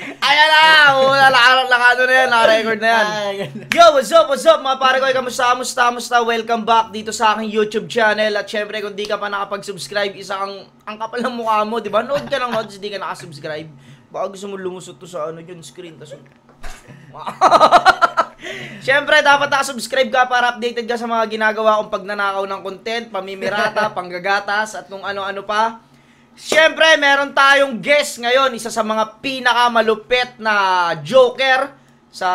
Ayan na! Nakano na yan, naka-record na yan. Yo, what's up mga pare ko? Kamusta? Welcome back dito sa aking YouTube channel. At syempre, kung di ka pa nakapag-subscribe, ang kapal ng mukha mo, di ba? Nood ka ng nood, di ka nakasubscribe. Baka gusto mo lumusot to sa ano yun, screen. Tas syempre, dapat nakasubscribe ka para updated ka sa mga ginagawa kong pagnanakaw ng content, pamimirata, panggagatas, at kung ano-ano pa. Siyempre, meron tayong guest ngayon, isa sa mga pinakamalupit na joker sa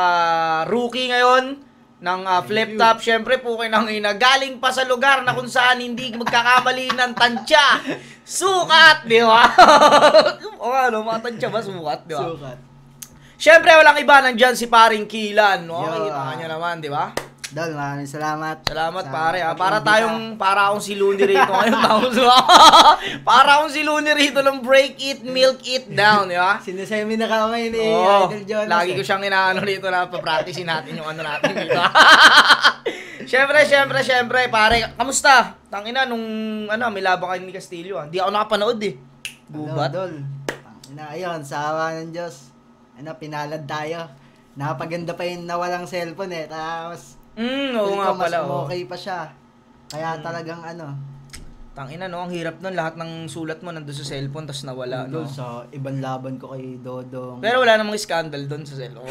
rookie ngayon ng flip top. Siyempre, po kinangina, galing pa sa lugar na kung saan hindi magkakamali ng tansya. Sukat, di ba? O ano, mga tansya ba? Sukat, di ba? Sukat. Siyempre, walang iba, nandyan si paring Kilan. No? Kita nyo naman, di ba? Dol, maraming salamat. Salamat pare. Para akong si Looney rito ngayon. Para akong si Looney rito ng break it, milk it down, di ba? Sinesemi na ka ngayon eh, Oo, Idol Jonas. lagi ko siyang inaano rito na papracticein natin yung ano natin dito. Siyempre, pare. Kamusta? Tangina, nung may laban kayo ni Castillo. Hindi ako nakapanood eh. Gubat. Dol. Ayun, sa awa ng Diyos. Pinalad tayo. Napaganda pa yung nawalang cellphone eh. Tapos, Oo nga pala. mas okay pa siya. Kaya talagang Tangina no, ang hirap nun. Lahat ng sulat mo nandun sa cellphone, tas nawala. Dol, No? sa ibang laban ko kay Dodong. Pero wala namang scandal doon sa cellphone.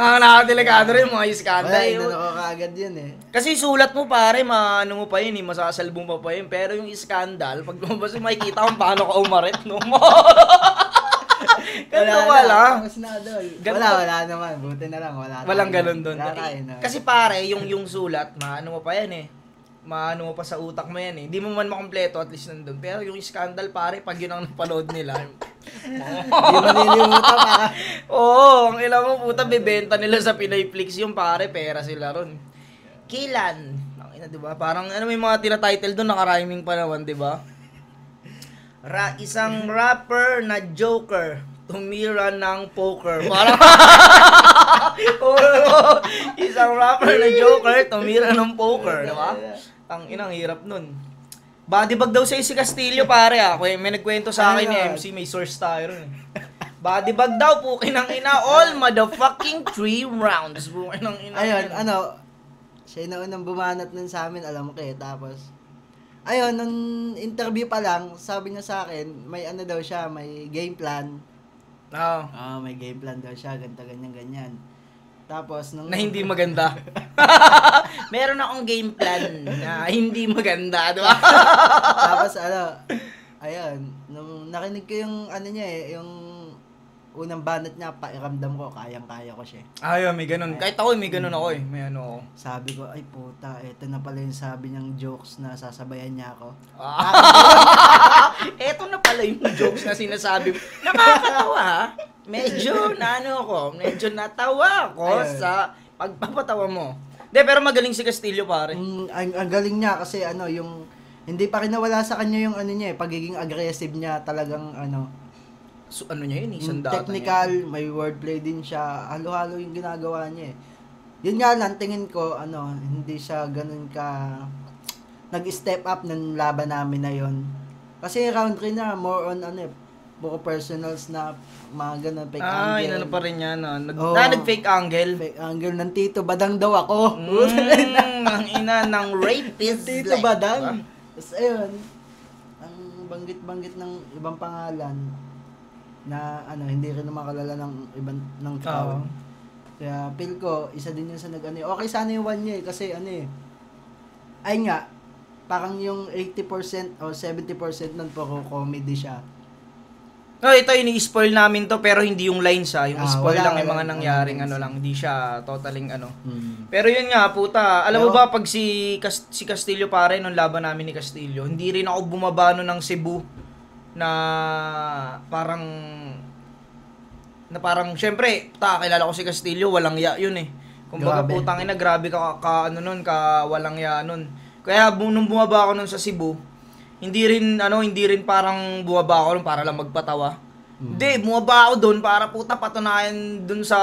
Ang nakakadelikado rin mga scandal. Wala, inano ko kaagad yun eh. Kasi sulat mo pare, mo pa yun, masasalbong pa yun. Pero yung scandal, pag lumabas mo, makikita kung paano ka umarit, no? Ganto wala. Wala naman. Buti na lang, wala. Walang ganun doon. No? Kasi pare, yung sulat, maano mo pa yan eh. Maano mo pa sa utak mo yan eh. Hindi mo man makompleto, at least nandun. Pero yung scandal pare, pag yun ang napanood nila. Hindi manilimutan pa. Oo, ang ilang mo puta, bebenta nila sa Pinayflix yung pare, pera sila ron. Kilan. Diba? Parang may mga tinatitle doon, naka-rhyming pa naman, diba? Isang rapper na joker tumira ng poker. Parang isang rapper na joker tumira ng poker, di ba? Ang inang hirap nun. Body bag daw si Castillo pare may nagkwento sa akin ni MC, may source tayo ron. Body bag daw po kinang-ina all motherfucking 3 rounds. Po kinang-ina. Ayun, siya na unang bumanat nun sa amin, alam mo kayo, tapos ayun, nung interview pa lang, sabi niya sa akin, may daw siya, may game plan. Oo. May game plan daw siya, ganyan. Tapos, nung... Na hindi maganda. Meron akong game plan na hindi maganda, di ba? Tapos, ayun, nung nakinig ko yung, niya yung unang banat niya, pairamdam ko, kayang-kaya ko siya. May ganun. Kahit ako, may ganun ako eh. May ano ako. Sabi ko, ay puta, eto na pala yung sabi niyang jokes na sasabayan niya ako. Eto na pala yung jokes na sinasabi mo. Nakakatawa ha? Medyo natawa ako sa pagpapatawa mo. Pero magaling si Castillo pare. Ang galing niya kasi yung hindi pa rin nawala sa kanya yung niya pagiging aggressive niya, talagang So, niya yun, isang data technical, niya. may wordplay din siya. Halo-halo yung ginagawa niya eh. Yun nga lang, tingin ko, hindi siya ganun ka nag-step up ng laban namin na yun. Kasi round 3 na, more on puro personals na mga ganun, fake angle. Inano pa rin yan. Nag-fake angle. Fake angle ng Tito Badang daw ako. Ang ina ng rapist. Tito Badang. Tapos ayun, ang banggit-banggit ng ibang pangalan na hindi rin naman kalala ng ibang ng crowd. Kaya feel ko isa din yun sa okay sana yung 1 year kasi ay nga parang yung 80% o 70% nun puro comedy siya. Ito ini-spoil namin to pero hindi yung lines yung spoil lang yung mga nangyaring lang, hindi siya totaling Pero yun nga puta, alam mo ba pag si Castillo pare nung laban namin ni Castillo, hindi rin ako bumaba no ng Cebu na parang syempre, kilala ko si Castillo, walang ya yun eh. Kumbaga putang ina, grabe ka walang ya nun. Kaya nung bumaba ako nun sa Cebu, hindi rin parang bumaba ako nun para lang magpatawa. Hindi, bumaba ako doon para patunayan doon sa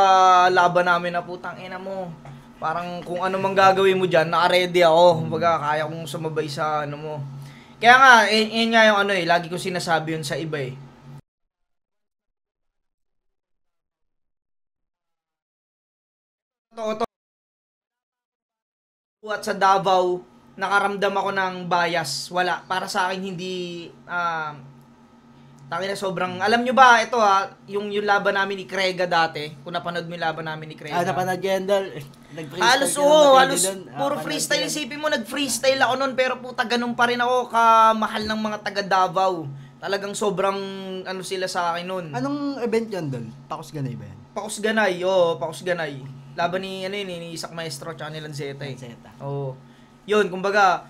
laban namin na putang ina mo. Parang kung ano mang gagawin mo diyan, naka-ready ako. Kumbaga kaya kong sumabay sa mo. Kaya nga, yun nga yung lagi ko sinasabi yun sa iba eh. Totoo to. At sa Davao, nakaramdam ako ng bias. Wala. Para sa akin, hindi, tangina sobrang, alam nyo ba, ito yung laban namin ni Krega dati, kung napanood mo yung laban namin ni Krega. Napanood yan, Dol. Halos, halos, puro freestyle. Isipin mo, nag-freestyle ako nun, pero puta, ganun pa rin ako kamahal ng mga taga Davao. Talagang sobrang, sila sa akin nun. Anong event yan, Dol? Pakusganay ba yan? Pakusganay, Pakusganay. Laban ni Isak Maestro, tsaka ni Lanceta eh. Oo. Yun, kumbaga,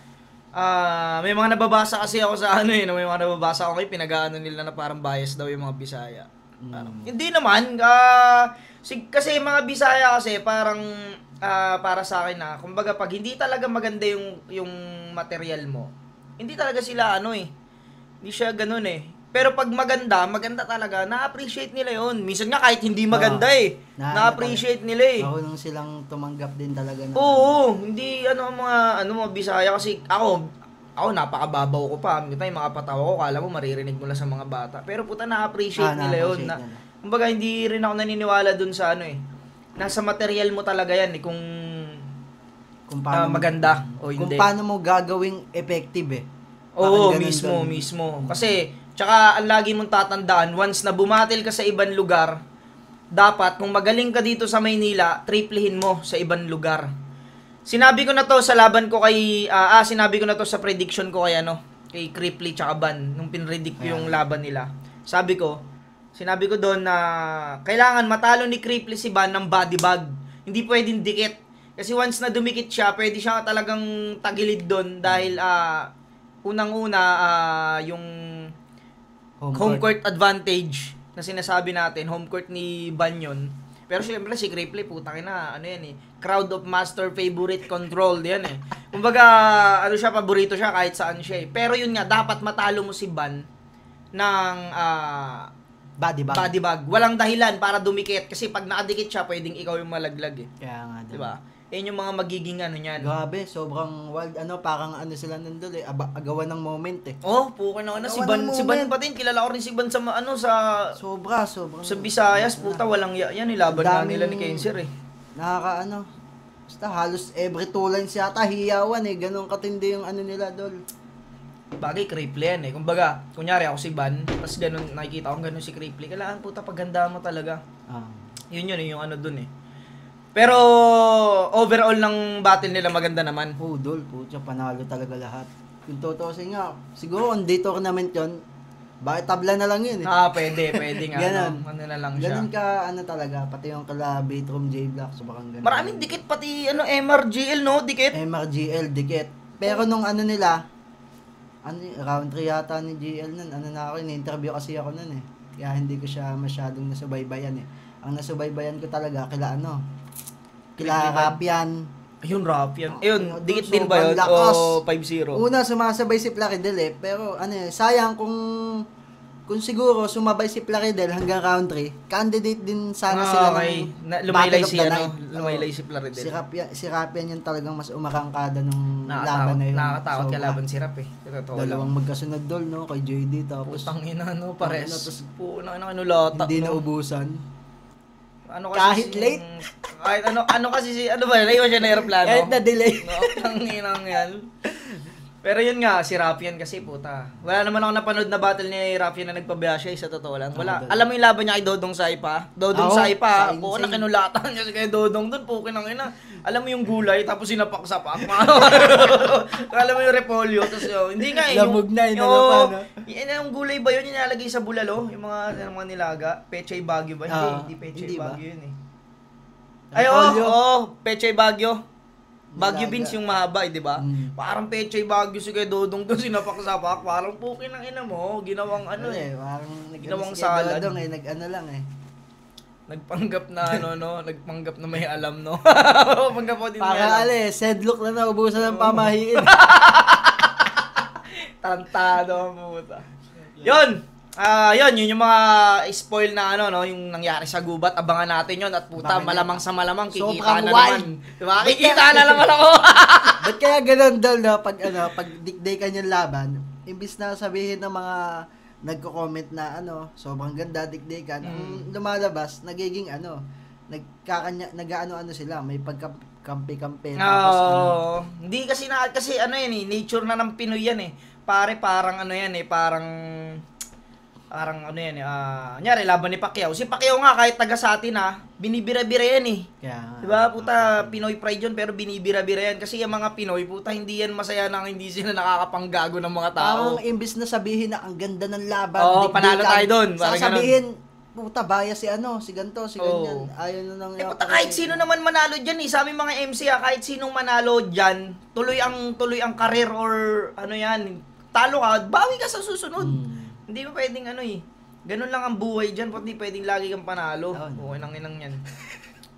may mga nababasa kasi ako sa may mga nababasa ako kayo, pinag-aano nila na parang bias daw yung mga Bisaya. Hindi naman, kasi mga Bisaya kasi parang, para sa akin kumbaga pag hindi talaga maganda yung material mo, hindi talaga sila hindi siya ganun eh. Pero pag maganda talaga, na-appreciate nila yun. Minsan nga kahit hindi maganda na-appreciate nila eh. Ako nung silang tumanggap din talaga na. Oo, hindi mga Bisaya kasi ako napakababaw ko pa. Yung mga patawa ko, kala mo maririnig mo lang sa mga bata. Pero puta na-appreciate nila yun. Kumbaga hindi rin ako naniniwala dun sa nasa material mo talaga yan kung paano maganda o hindi. Kung paano mo gagawing effective eh. Oo, mismo. Kasi tsaka ang lagi mong tatandaan, once na bumatil ka sa ibang lugar, dapat kung magaling ka dito sa Maynila, triplehin mo sa ibang lugar. Sinabi ko na to sa laban ko sinabi ko na to sa prediction ko kay Cripply tsaka Ban nung pinredict ko yung laban nila. Sinabi ko doon na kailangan matalo ni Cripply si Ban ng body bag. Hindi pwedeng dikit. Kasi once na dumikit siya, pwede siya talagang tagilid doon dahil unang-una yung home court advantage na sinasabi natin, home court ni Banyon. Pero syempre si Cripply, putang ina, crowd of master favorite control yan eh. Kumbaga, paborito siya kahit saan siya eh. Pero yun nga, dapat matalo mo si Ban ng body bag. Walang dahilan para dumikit kasi pag nakadikit siya, pwedeng ikaw yung malaglag eh. Kaya nga. Diba? Yan yung mga magiging niyan. Grabe, sobrang wild parang sila nandun eh, agawan ng moment eh. Pukin na si Ban pa din, kilala ko rin si Ban sa sobrang sa Visayas, puta walang yan nilaban na nila ni Kenser eh. Basta halos every two lines yata hiyawan eh, ganun katindi yung nila, Dol. Bagay Cripply yan eh. Kumbaga, kunyari ako si Ban, tapos ganun nakikita ko ganun si Cripply, kailangan puta paganda mo talaga. Yun yung dun eh. Pero overall ng battle nila maganda naman. Dol, putya, panalo talaga lahat. Yung totoo nga, siguro on day tournament yun, bakit tabla na lang yun eh. Pwede nga. Ganun. Na lang siya. Ganun ka, talaga, pati yung kala Baitrom J-Block, sobrang ganun. Maraming dikit, pati MRGL, no? Dikit. MRGL, dikit. Pero nung nila, round 3 yata ni GL nun, na ako, in-interview kasi ako nun eh. Kaya hindi ko siya masyadong nasubaybayan eh. Ang nasubaybayan ko talaga, kila Rapian. Ayun, Rapian. Ayun, dikit din ba yun? O 5-0? Una, sumasabay si Plaridel eh. Pero sayang kung siguro sumabay si Plaridel hanggang round 3, candidate din sana sila ng lumaylay Battle si Plaridel. Si Rapian yung talagang mas umarangkada nung laban na yun. Nakakatakot ka laban si Rap eh. Dalawang magkasunod Dol, no? Kay JD, tapos putang ina, pares. Kinulata. Hindi naubusan. Kahit late? Kahit naiwan siya na aeroplano? Kahit na delay. Tanginang yan. Pero yun nga, si Rapian kasi puta. Wala naman ako napanood na battle ni Rapian na nagpabiya siya, sa totoo lang. Wala. Alam mo yung laban niya kay Dodong Saipa? Dodong Saipa, na kinulatan niya kay Dodong doon, pukin ang ina. Alam mo yung gulay, tapos sinapak-sapak. Alam mo yung repolyo, tapos hindi nga lamog na, yung gulay ba yun, nilalagay sa bulalo? Yung mga nilaga? Pechay Baguio ba? Hindi Pechay Baguio yun eh. Pechay Baguio. Baguio beans yung mahaba di ba? Parang Pechay Baguio si kay Dodong doon sinapak-sapak, parang pukin ng ina mo, ginawang parang ginawang salad. Dodong lang eh. Nagpanggap na nagpanggap na may alam no. Panggap mo din para sedlock na naubusan ng pamahiin. Tantado mo puta. Yun yung mga spoil na yung nangyari sa gubat, abangan natin yun at puta, malamang sa malamang kikita na naman. Diba? Kikita na naman ako. Ba't kaya ganun Dol, no? Pag dikday ka niyang laban, imbis na sabihin ng mga nagko-comment na sobrang ganda, dikday ka, lumalabas, nagiging nag-ano-ano sila, may pagkampi-kampi tapos ano. Hindi kasi ano yan eh, nature na ng Pinoy yan eh. Pare, parang ano yan eh, parang ano yan eh, nyari, laban ni Pacquiao. Si Pacquiao nga, kahit taga sa atin binibira-bira yan eh. Kaya, Diba, puta, Pinoy pride yun, pero binibira-bira yan. Kasi yung mga Pinoy, puta, hindi yan masaya nang hindi sila nakakapanggago ng mga tao. imbis na sabihin na ang ganda ng laban, Oo, panalo tayo dun. Parang sasabihin, puta, bias si ano, si ganto, si ganyan. Ayaw na nang Puta, kahit sino naman manalo dyan eh. Sabi mga MC kahit sinong manalo dyan, tuloy ang career or ano yan, talo ka, bawi ka sa susunod. Hindi mo pwedeng ano eh. Ganun lang ang buhay dyan, pati pwedeng lagi kang panalo. Okay, inang yan.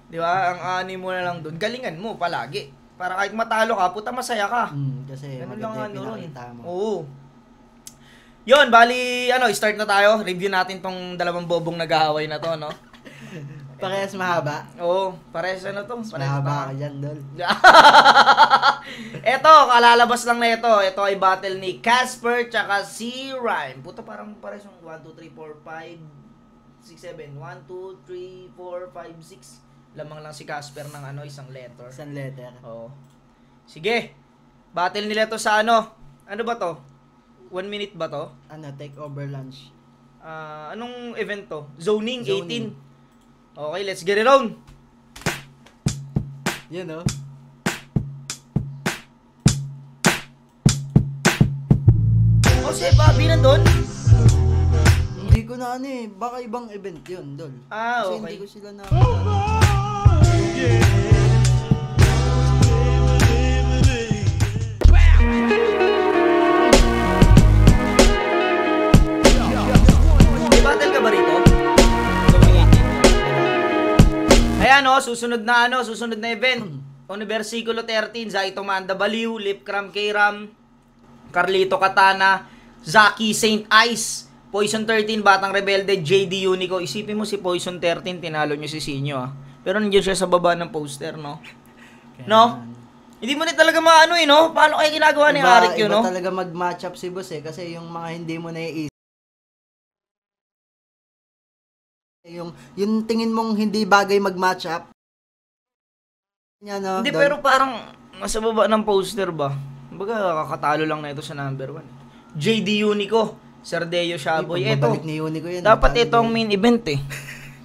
Di ba? Ang ani mo na lang doon, galingan mo palagi. Para kahit matalo ka, puta masaya ka. Kasi ganun maganda lang yung pinakita mo. Oo. Yun, bali, start na tayo. Review natin tong dalawang bobong nag-aaway na to, no? Parehas mahaba. Oo, parehas na to. Mahaba ka dyan, Dol. Eto, kalalabas lang na ito. Ito ay battle ni Casper tsaka si Rhyme. Puta, parang parehas yung 1, 2, 3, 4, 5, 6, 7. 1, 2, 3, 4, 5, 6. Lamang lang si Casper ng isang letter. Isang letter. Oo. Sige. Battle nila to sa ano? Ano ba to? 1 minute ba to? Take over lunch. Anong event to? Zoning 18. Okay, let's get it on. Yun, no? Si Bobby nandun? Hindi ko na baka ibang event yun, Dol. Kasi Okay. hindi ko sila na... May battle ka ba rito? Ayan susunod na event. Versikulo 13, Zaito Manda Baliw, Lip Cram K-Ram, Carlito Katana, Zaki Saint Ice, Poison 13, Batang Rebelde, JD Unico. Isipin mo si Poison 13, tinalo nyo si Sinyo Pero nandiyan siya sa baba ng poster, no? No? Hindi mo na talaga maano no? Paano kayo ginagawa ni Arik yun, no? Iba talaga mag-match up si boss kasi yung mga hindi mo naiisip. Yung tingin mong hindi bagay mag-match up. Hindi, pero parang nasa baba ng poster ba? Baga, kakatalo lang na ito sa number 1. JD Unico, Sardeo Shaboy. Ito, ni Unico yan. dapat ito ang main event eh.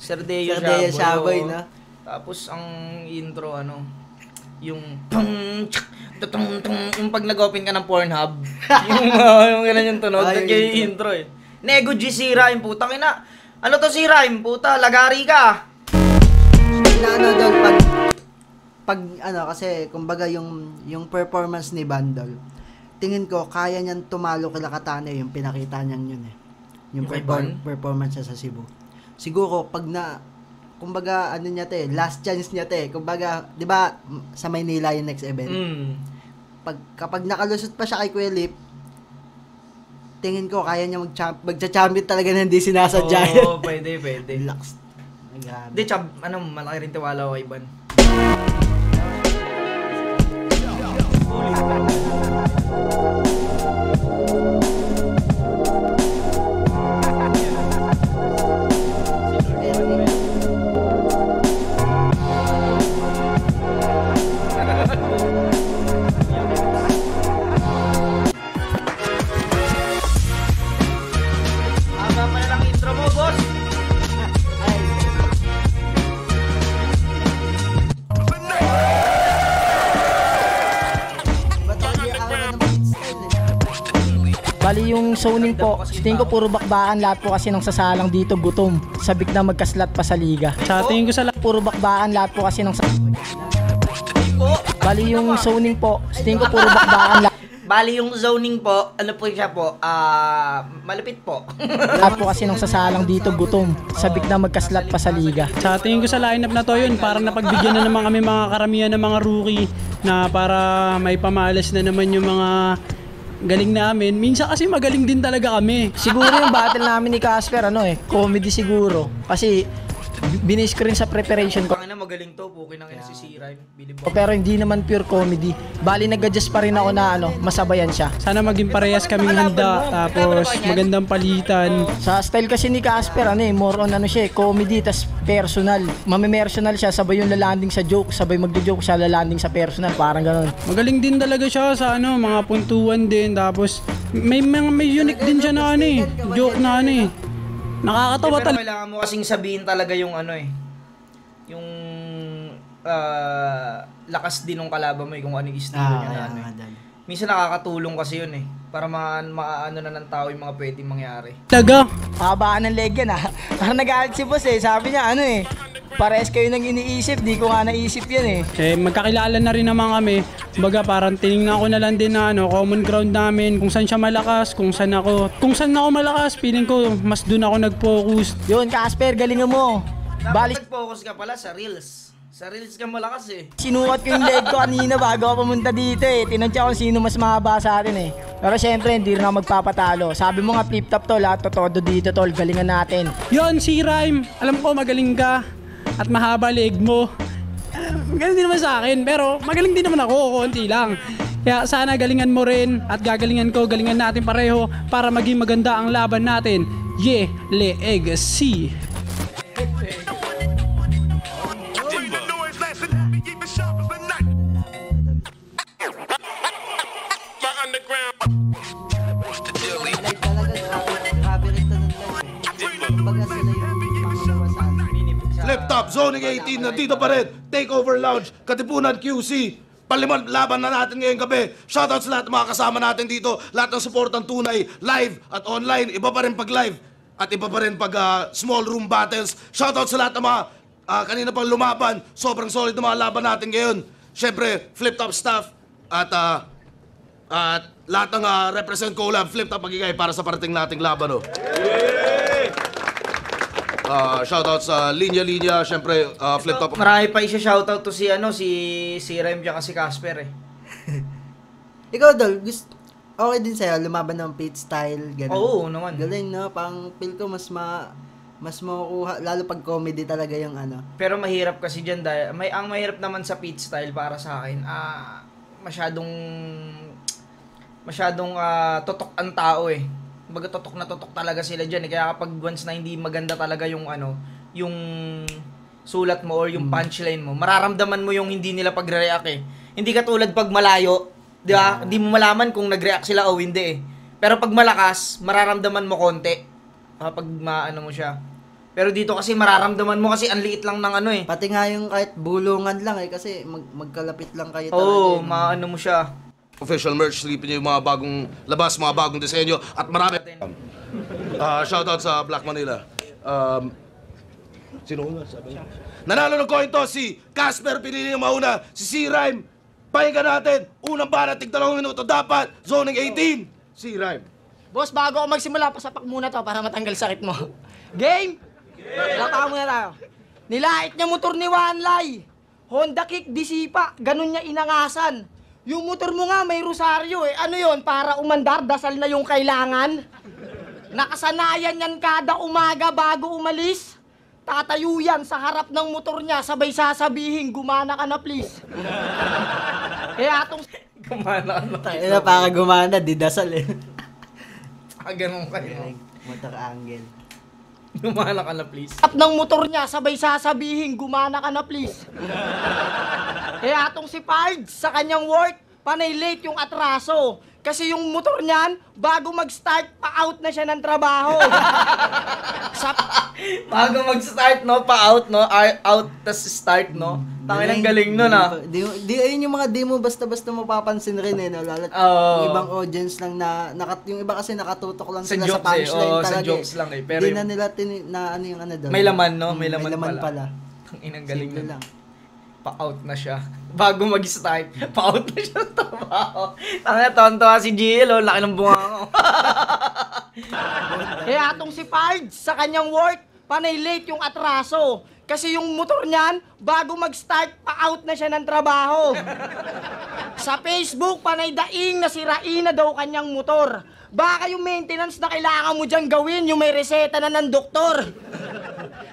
Sardeo Shaboy, na. Tapos ang intro, yung yung pag nag-open ka ng Pornhub, yung gano'n yung tunog, yung intro eh. Nego G si Rhyme, putang ina. Ano to si Rhyme, puta, lagari ka. Doon, kasi kumbaga yung performance ni Bandol, tingin ko kaya niyan tumalo kila Katana yung pinakita niyang yun eh. Yung performance niya sa Cebu. Siguro pag kumbaga niya last chance niya kumbaga 'di ba sa Maynila yung next event. Kapag nakalusot pa siya kay Kuya Lip, tingin ko kaya niya magcha-champion talaga na hindi sinasadya. Oo, pwede. Relax. Hindi, malaki rin tiwala ko kay Iban. Haba pa na lang intro mo, boss. Bali yung zoning po, tingin ko puro bakbakan lahat po kasi nang sasalang dito gutom. Sabik na magkaslat pa sa liga. Sa tingin ko sa puro bakbakan lahat po kasi nang Bali yung zoning po, tingin ko puro bakbakan Bali yung zoning po, ano po siya po, malupit po. lahat po kasi nang sasalang dito gutom. Sabik na magkaslat pa sa liga. Sa tingin ko sa lineup na to yun, parang napagbigyan na naman kami mga karamihan ng mga rookie na para may pamalas na naman yung mga galing namin. Minsan kasi magaling din talaga kami. Siguro yung battle namin ni Casper, comedy siguro. Kasi binis ko rin sa preparation ko. na magaling to, pukin ng si C-Rhyme. Pero hindi naman pure comedy. Bali nag-adjust pa rin ako na masabayan siya. Sana maging parehas kaming handa, tapos magandang palitan. Sa style kasi ni Casper, more on siya, comedy tas personal. Mame-personal siya, sabay yung lalanding sa joke, sabay magjo-joke siya, lalanding sa personal, parang gano'n. Magaling din talaga siya sa mga puntuan din, tapos may unique din siya na joke na nakakatawa pero kailangan mo kasing sabihin talaga yung yung lakas din ng kalaban mo kung ano yung estilo niya na Minsan nakakatulong kasi yun para maano na ng tao yung mga pwedeng mangyari. Taga. Habaan ng leg yan Parang nag-aalit si boss sabi niya pares kayo nang iniisip, di ko nga naisip yan Magkakilala na rin naman kami. Baga parang tinignan ko na lang din na common ground namin, kung saan siya malakas, kung saan ako malakas, feeling ko mas doon ako nag-focus. Yun, Casper, galingan mo. Dapat nag-focus ka pala sa reels. Sa reels ka malakas Sinukat ko yung leg ko kanina bago ako pumunta dito Tinansya ko sino mas mahaba sa atin Pero syempre, hindi rin ako magpapatalo. Sabi mo nga flip-top tol, todo dito tol, galingan natin. Yon, C-Rhyme, alam ko magaling ka at mahaba leg mo. Magaling din naman sa akin, pero magaling din naman ako, konti lang. Kaya sana galingan mo rin at gagalingan ko, galingan natin pareho para maging maganda ang laban natin. Legacy. Flip Top, Zoning 18, nandito pa rin. Takeover Lounge, Katipunan QC. Palimang laban na natin ngayong gabi. Shoutout sa lahat ng mga kasama natin dito. Lahat ng supportang tunay, live at online. Iba pa rin pag live at iba pa rin pag small room battles. Shoutout sa lahat ng mga kanina pang lumaban. Sobrang solid na mga laban natin ngayon. Siyempre, Flip Top staff at lahat ng represent collab, Flip Top magigay para sa parating nating laban. Shoutout sa Linya, syempre Flip Top. Marami pa shoutout to si Rem tsaka si Casper Ikaw Dol, okay din sa'yo, lumaban ng pit style, gano'n. Oo naman. Galing no, pang feel ko mas makukuha, lalo pag comedy talaga yung Pero mahirap kasi dyan dahil, ang mahirap naman sa pit style para sa akin, masyadong totok ang tao Baga totok na totok talaga sila dyan Kaya kapag once na hindi maganda talaga yung yung sulat mo or yung punchline mo, mararamdaman mo yung hindi nila pagre-react Hindi katulad pag malayo, di ba? Hindi mo malaman kung nag-react sila o hindi Pero pag malakas, mararamdaman mo konti. Pag maano mo siya. Pero dito kasi mararamdaman mo kasi ang liit lang ng Pati nga yung kahit bulungan lang kasi magkalapit lang kayo talaga. Oo, maano mo siya. Official merch, sleepin niyo yung mga bagong labas, mga bagong disenyo, at marami. Shoutout sa Black Manila. Sino una? Sabi niya. Nanalo ng coin toss si Casper, pinili niya mauna. Si C-Rhyme, pakinggan natin. Unang banat, 2 minuto. Dapat, Zoning 18. C-Rhyme. Boss, bago ako magsimula, pasapak muna to para matanggal sakit mo. Game? Laka muna tayo. Nilait niya motor ni Wanlay. Honda Kick, disipa. Ganun niya inangasan. Yung motor mo nga may rosaryo Ano yon para umandar, dasal na yung kailangan? Nakasanayan yan kada umaga bago umalis. Tatayo yan sa harap ng motor niya, sabay sasabihin, gumana ka na please. Kaya atong... Gumana ka na. Tangina, para gumana, di dasal Ganun kayo. Motor angle. Gumana ka na please. Harap ng motor niya, sabay sasabihin, gumana ka na please. Kaya atong si Pards sa kanyang work, panay late yung atraso. Kasi yung motor niyan, bago mag-start, pa-out na siya ng trabaho. Bago mag-start, pa-out, out, tas start, Tangin ang galing nun, Ayun yung mga demo basta-basta mapapansin rin, Lalo yung ibang audience lang yung iba kasi nakatutok lang sa sila jokes, sa punchline talaga. sa jokes lang, Pero hindi na nila yung doon. May laman, May laman pala. Tangin ang galing nun. Lang. Pa-out na siya. Bago mag-start, pa-out na siya sa trabaho. Tangina, tonto si Jill, laki ng bunga ko. Kaya atong si Pards sa kanyang work, panay late yung atraso. Kasi yung motor niyan, bago mag-start, pa-out na siya ng trabaho. Sa Facebook, panay daing na sirain na daw kanyang motor. Baka yung maintenance na kailangan mo dyan gawin, yung may reseta na ng doktor.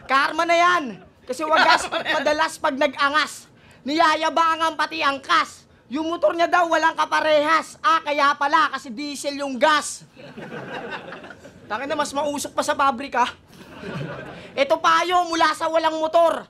Karma na yan. Kasi wagas madalas pag nag-angas. Niyayabangan pati ang kas. Yung motor niya daw walang kaparehas. Kaya pala kasi diesel yung gas. Tangin na, mas mausok pa sa pabrika. Ito payo mula sa walang motor.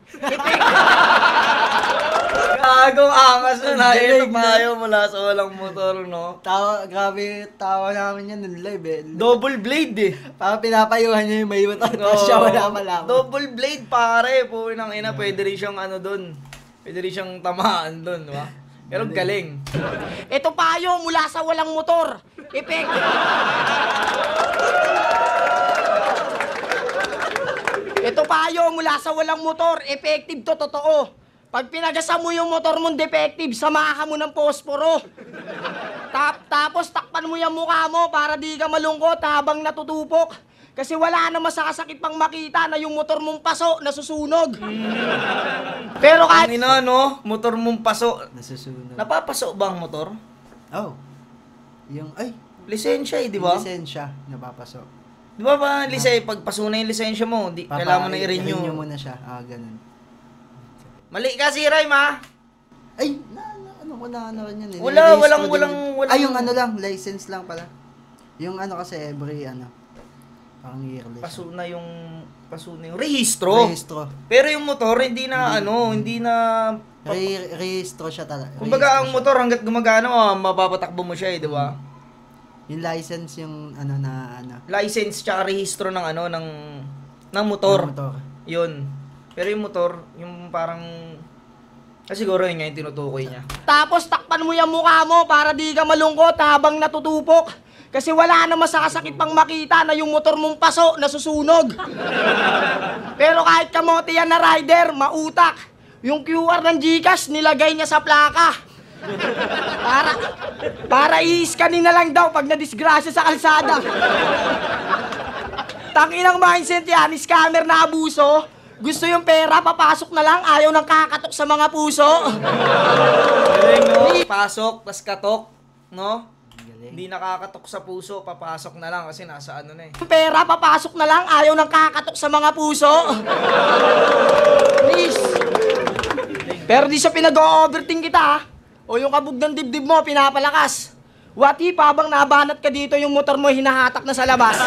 Gagong angas na ito Galing, no? tayo mula sa walang motor, no? Grabe, tawa namin yan ng live eh. Double blade eh. Parang pinapayuhan niya yung may motor. Oo. Siya wala pala ako. Double blade pare, puwi ng ina, pwede rin siyang ano dun. Pwede rin siyang tamaan dun, di ba? Pero galing. Ito payo mula sa walang motor. Ito payo mula sa walang motor. Effective to, totoo. Pag pinagasan mo yung motor mong defective, samahan mo ng posporo. Tapos takpan mo yung mukha mo para di ka malungkot habang natutupok. Kasi wala naman sa kasakit pang makita na yung motor mong paso nasusunog. Pero kahit... Ang ina, no? Motor mong paso. Nasusunod. Napapaso ba ang motor? Oh. Yung, ay, Lisensya eh, di ba? lisensya, napapasok. Di ba ba, pag paso na yung lisensya mo, kailangan mo na i-renew. I-renew mo na siya. Ganun. Mali ka si Rhyme, ha? Ay, ano rin yan eh. Wala, Nirehistro walang- din. Ay, yung ano lang, license lang pala. Yung ano kasi every, parang yearly. Paso na yung rehistro. Rehistro. Pero yung motor, hindi na, hindi na... Rehistro siya talaga. Kumbaga, ang Rehistro motor hanggat gumagana, mapapatakbo mo siya eh, di ba? siya. Yung license, yung License tsaka rehistro ng ng motor. ng motor. Yun. Pero yung motor, yung parang... siguro yun nga yung tinutukoy niya. Tapos takpan mo yung mukha mo para di ka malungkot habang natutupok. Kasi wala naman sa kasakit pang makita na yung motor mong paso nasusunog. Pero kahit kamote yan na rider, mautak. Yung QR ng GCash, nilagay niya sa plaka. Para i-scanin na lang daw pag nadisgrasya sa kalsada. Tanginang mindset yan, scammer na abuso. Gusto yung pera, papasok na lang, ayaw nang kakatok sa mga puso. Galing, no? Pasok, tas katok, no? Galing. Hindi nakakatok sa puso, papasok na lang kasi nasa ano na eh. Yung pera, papasok na lang, ayaw nang kakatok sa mga puso. Please. Pero di siya pinag-overthink kita, ha? O yung kabog ng dibdib mo, pinapalakas. What if, habang nabanat ka dito, yung motor mo hinahatak na sa labas?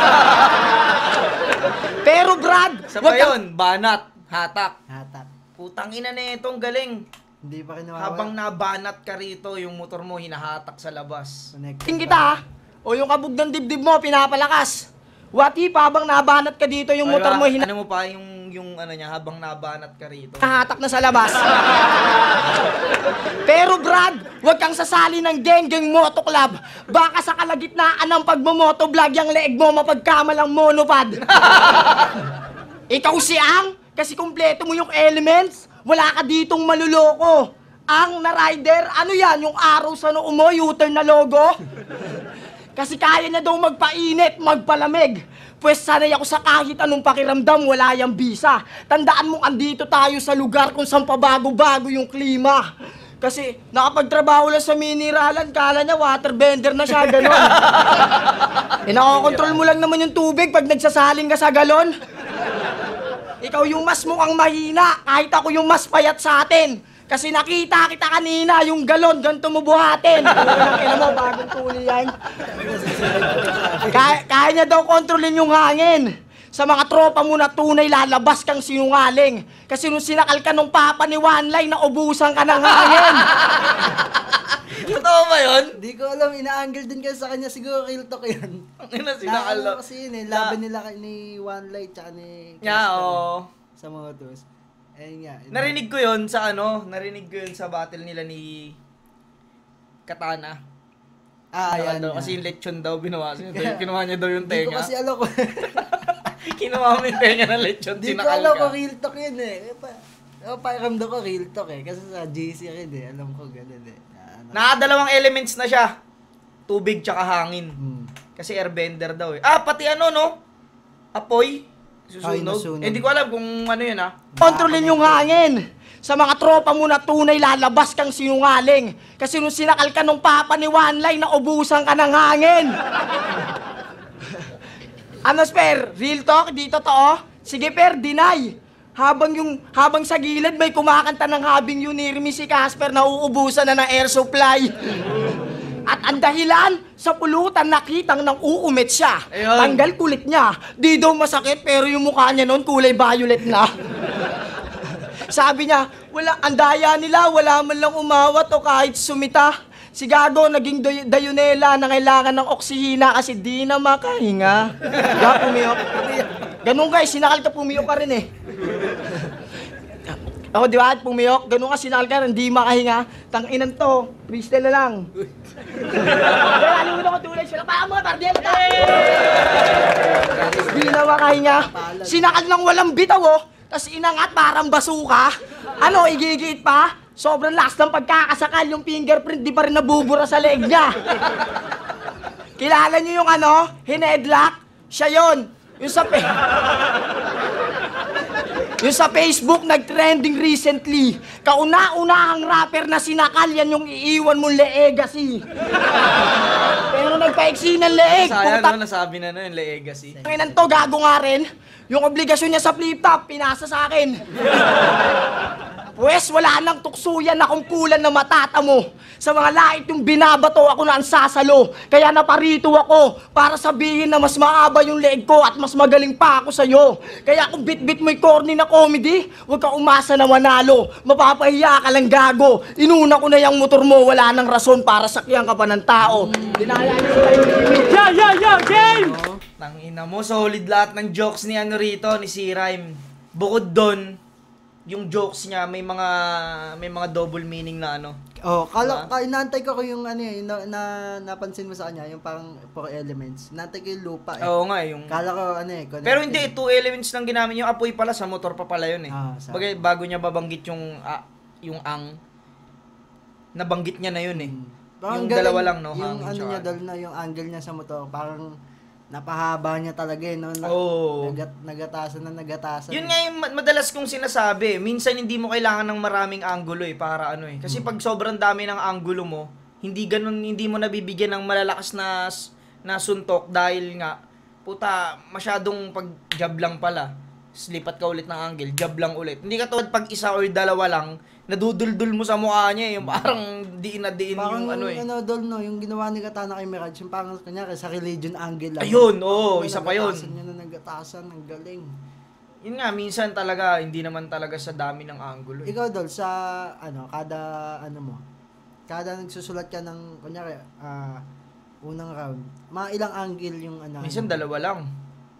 Pero Brad, Sa wag ba kang... yun? Banat, hatak. Hatak. Putang ina na itong galing. Hindi pa rin Habang nabanat ka rito, yung motor mo hinahatak sa labas. Ting kita, ha? O yung kabog ng dibdib mo, pinapalakas. What if, habang nabanat ka dito, yung motor mo Ano mo pa yung ano niya, habang nabanat ka rito. hinahatak na sa labas? Pero Brad, wag kang sasali ng Genggeng Moto Club. Baka sa kalagitnaan ng pagmomotovlog, yung leeg mo mapagkamalang monopod. Ikaw si Ang, kasi kumpleto mo yung elements, wala ka ditong maluloko. Ang na rider, ano yan, yung araw sa noo mo, U-turn na logo? Kasi kaya na daw magpainit, magpalamig. Pwes sanay ako sa kahit anong pakiramdam, wala yung bisa. Tandaan mo, andito tayo sa lugar kung saan pabago-bago yung klima. Kasi nakapagtrabaho lang sa mineralan, kala niya waterbender na siya, gano'n. Nakokontrol mo lang naman yung tubig pag nagsasaling ka sa galon. Ikaw yung mas mukhang mahina, kahit ako yung mas payat sa atin. Kasi nakita kita kanina, yung galon, ganito mo buhatin. Kailan mo, bagong tuli yan. Kaya niya daw kontrolin yung hangin. Sa mga tropa mo na tunay, lalabas kang sinungaling. Kasi nung sinakal ka nung papa ni One Line, naubusan ka ng hangin. Totoo ba yun? Hindi ko alam, ina-angle din kasi sa kanya, siguro real talk yun. Ang ina sinakal. Naano kasi yun eh, laban nila ni One Light tsaka ni Yeah, Casper oo. sa motos. Ayun nga. Narinig ko yun sa battle nila ni Katana. Ayan Ano, nga. kasi yung lechon daw binawasan niya. Kinuha niya daw yung Hindi ko tenga. kasi alam ko. Kinuha mo yung tenga ng lechon, Hindi ko sinakal alam ka. ko real talk yun eh. Pakiramdam ko real talk eh. Kasi sa GC rin eh. Alam ko ganun eh. Nakadalawang elements na siya. Tubig tsaka hangin. Kasi airbender daw eh. Pati ano no? Apoy. Ay, Susunog. nasunog. Hindi ko alam kung ano yun Kontrolin yung hangin. Sa mga tropa mo na tunay, lalabas kang sinungaling. Kasi nung sinakal ka nung papa ni One Line, naubusan ka ng hangin. Ano, Per? Real talk? Di totoo? Sige, Per, deny. habang sa gilid may kumakanta ng Habing Yunirmi si Casper na uubusan na ng air supply. At ang dahilan, sa pulutan nakitang nang uumit siya. Ayun. Tanggal kulit niya. Di daw masakit pero yung mukha niya noon kulay violet na. Sabi niya, ang daya nila, wala man lang umawat o kahit sumita. Si Gago naging dayunela na kailangan ng oksihina kasi di na makahinga. Kaya pumiyok. Ganun guys, sinakal ka pumiyok ka rin eh. Ako di ba, pumiyok, ganun ka sinakal ka rin, di makahinga. Tanginan to, freestyle na lang. Kaya alam ko tulad sila, paa mo, pardel ka! Di na makahinga. Sinakal ng walang bitaw oh, tas inangat parang basuka. Ano, igigiit pa? Sobrang lakas ng pagkakasakal, yung fingerprint di pa rin nabubura sa leeg niya. Kilala niyo yung ano, hinedlock? Siya yun. Yung sa Facebook nag-trending recently. Kauna-unahang rapper na sinakal, yan yung iiwan mong legacy. Pero nagpaiksi ng leeg. Sayang Putak- no, nasabi na yung legacy. Tanginan to, gago nga rin. Yung obligasyon niya sa flip-top, pinasa sa akin. Pwes, wala nang tuksuyan na kumpulan na matatamo. Sa mga lait yung binabato ako na ang sasalo. Kaya naparito ako para sabihin na mas maaba yung leeg ko at mas magaling pa ako sa'yo. Kaya kung bit-bit mo'y corny na comedy, huwag ka umasa na manalo. Mapapahiya ka lang gago. Inuna ko na yung motor mo, wala nang rason para sakyan ka pa ng tao. Dinaya niyo sila yung limit. Game! Tangina mo, solid lahat ng jokes ni ano rito, ni C-Rhyme. Bukod doon, yung jokes niya may mga double meaning na ano. Oh, inaantay ko yung ano yung napansin mo sa kanya, yung parang 4 elements. Inaantay ko yung lupa eh. Oo nga, yung... Kala ko ano eh. connected. Pero hindi, 2 elements lang ginamit. Yung apoy pala, sa motor pa pala yun eh. Sabi. Bago niya babanggit yung nabanggit niya na yun eh. Parang Yung galing, dalawa lang, no? Yung Hangin ano tsaka niya dal na yung angle niya sa motor, parang napahaba niya talaga eh, no? Oo. Nagatasan. Yun nga yung madalas kong sinasabi. Minsan hindi mo kailangan ng maraming angulo eh, para ano eh. Kasi pag sobrang dami ng angulo mo, hindi mo nabibigyan ng malalakas na suntok dahil nga, puta, masyadong pag-jab lang pala. Slipat ka ulit ng angle, jab lang ulit. Hindi ka tulad pag isa or dalawa lang, naduduldul mo sa mukha niya eh. Yung parang diin na diin parang yung ano eh. Dol, no, yung ginawa ni Katana kay Mirage, yung parang kanyari sa religion angle lang. Ayun, oo, isa pa yun. Nagatasan niya na nagatasan, ang galing. Yun nga, minsan talaga, hindi naman talaga sa dami ng angulo. Eh. Ikaw, Dol, sa kada nagsusulat ka ng, kunyari, unang round, mga ilang angle yung ano? Minsan dalawa lang.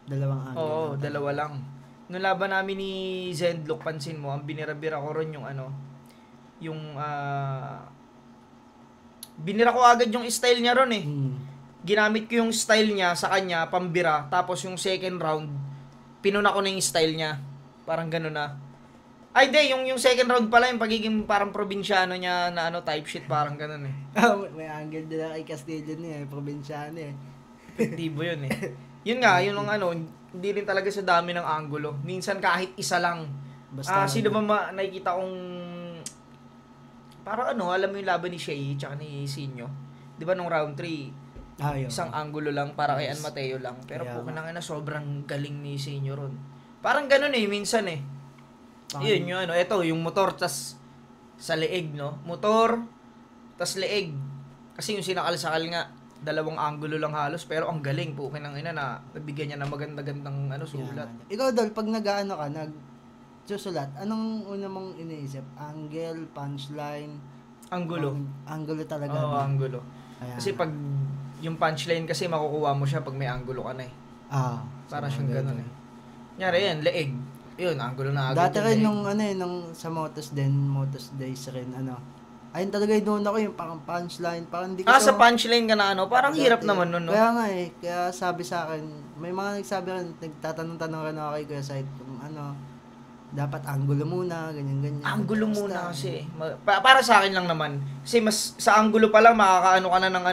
Dalawang angle. Oo, dalawa lang. Nung laban namin ni Zendlock, pansin mo, ang binira-bira ko ron yung binira ko agad yung style niya ron eh. Ginamit ko yung style niya sa kanya, pambira, tapos yung second round, pinuna ko na yung style niya. Parang gano'n na. Ay, di, yung second round pala, yung pagiging parang probinsyano niya na type shit, parang gano'n eh. May angle din kay Castillo niya, probinsyano eh. Epektibo yun eh. Yun nga, yun ang hindi rin talaga sa dami ng angulo. Minsan kahit isa lang. Basta Sino ba nakikita kong parang alam mo yung laban ni Shay tsaka ni Sinyo? Di ba nung round 3, yun. isang angulo lang para kay An Mateo lang. Pero Kaya pukin na sobrang galing ni Sinyo ron. Parang ganun eh, minsan eh. Yun yung eto, yung motor tas sa leeg, no? Motor tas leeg. Kasi yung sinakal-sakal nga, dalawang angulo lang halos, pero ang galing po na nabigyan niya ng maganda-gandang sulat. Yan. Ikaw, Dol, pag nagsusulat, anong una mong iniisip? Angle, punchline? Angulo. Angulo talaga. Oo, angulo. Ayan. Kasi pag yung punchline kasi makukuha mo siya pag may angulo ka na eh. Para siyang ganun eh. Nyari yan, leeg. Yun, angulo na agad. Dati rin nung sa Motos Days rin, ayun talaga yung doon ako yung parang punchline, parang hindi ko sa punchline ka na parang hirap naman nun, no? Kaya nga eh, kaya sabi sa akin, may mga nagsabi rin, nagtatanong-tanong rin ako kay Kuya Said kung dapat angulo muna, ganyan-ganyan. Angulo muna kasi. Para sa akin lang naman. Kasi mas sa angulo pa lang makakaano ka na ng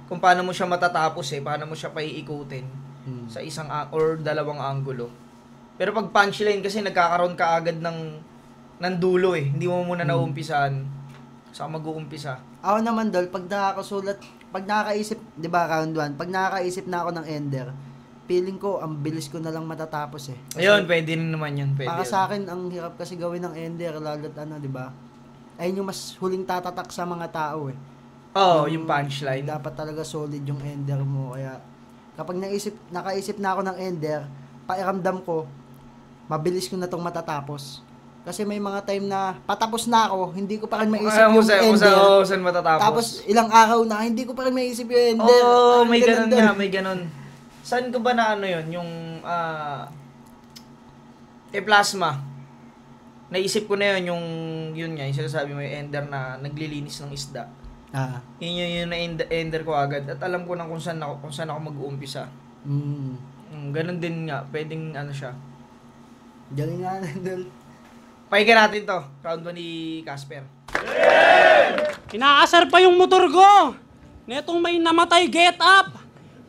kung paano mo siya matatapos paano mo siya paiikutin sa isang or dalawang angulo. Pero pag punchline kasi nagkakaroon ka agad ng dulo eh. Hindi mo muna naumpisahan. Saan mag-uumpisa? Ako naman, Dol, pag nakakaisulat, pag nakakaisip, di ba, round 1, pag nakakaisip na ako ng ender, feeling ko, ang bilis ko na lang matatapos eh. Kasi Ayun, pwede rin naman yun. Pwede para yun. sa akin, ang hirap kasi gawin ng ender, lalo't ano, di ba? Ayun yung mas huling tatatak sa mga tao eh. Oo, yung punchline. Dapat talaga solid yung ender mo. Kaya, kapag nakaisip na ako ng ender, pairamdam ko, mabilis ko na tong matatapos. Kasi may mga time na patapos na ako, hindi ko pa rin maisip yung ender. Saan matatapos? Tapos ilang araw na, hindi ko pa rin maisip yung ender. Oo, may ganun doon. nga, may ganun. Saan ko ba na ano yun? Yung, plasma. Naisip ko na yun nga, yung sinasabi mo yung ender na naglilinis ng isda. Yun na ender ko agad. At alam ko na kung saan ako mag-uumpisa. Ganun din nga, pwedeng ano siya. Galing nga nandun. Pakinggan natin to. Round 1 ni Casper. Inaasar pa yung motor ko. Netong may namatay, get up.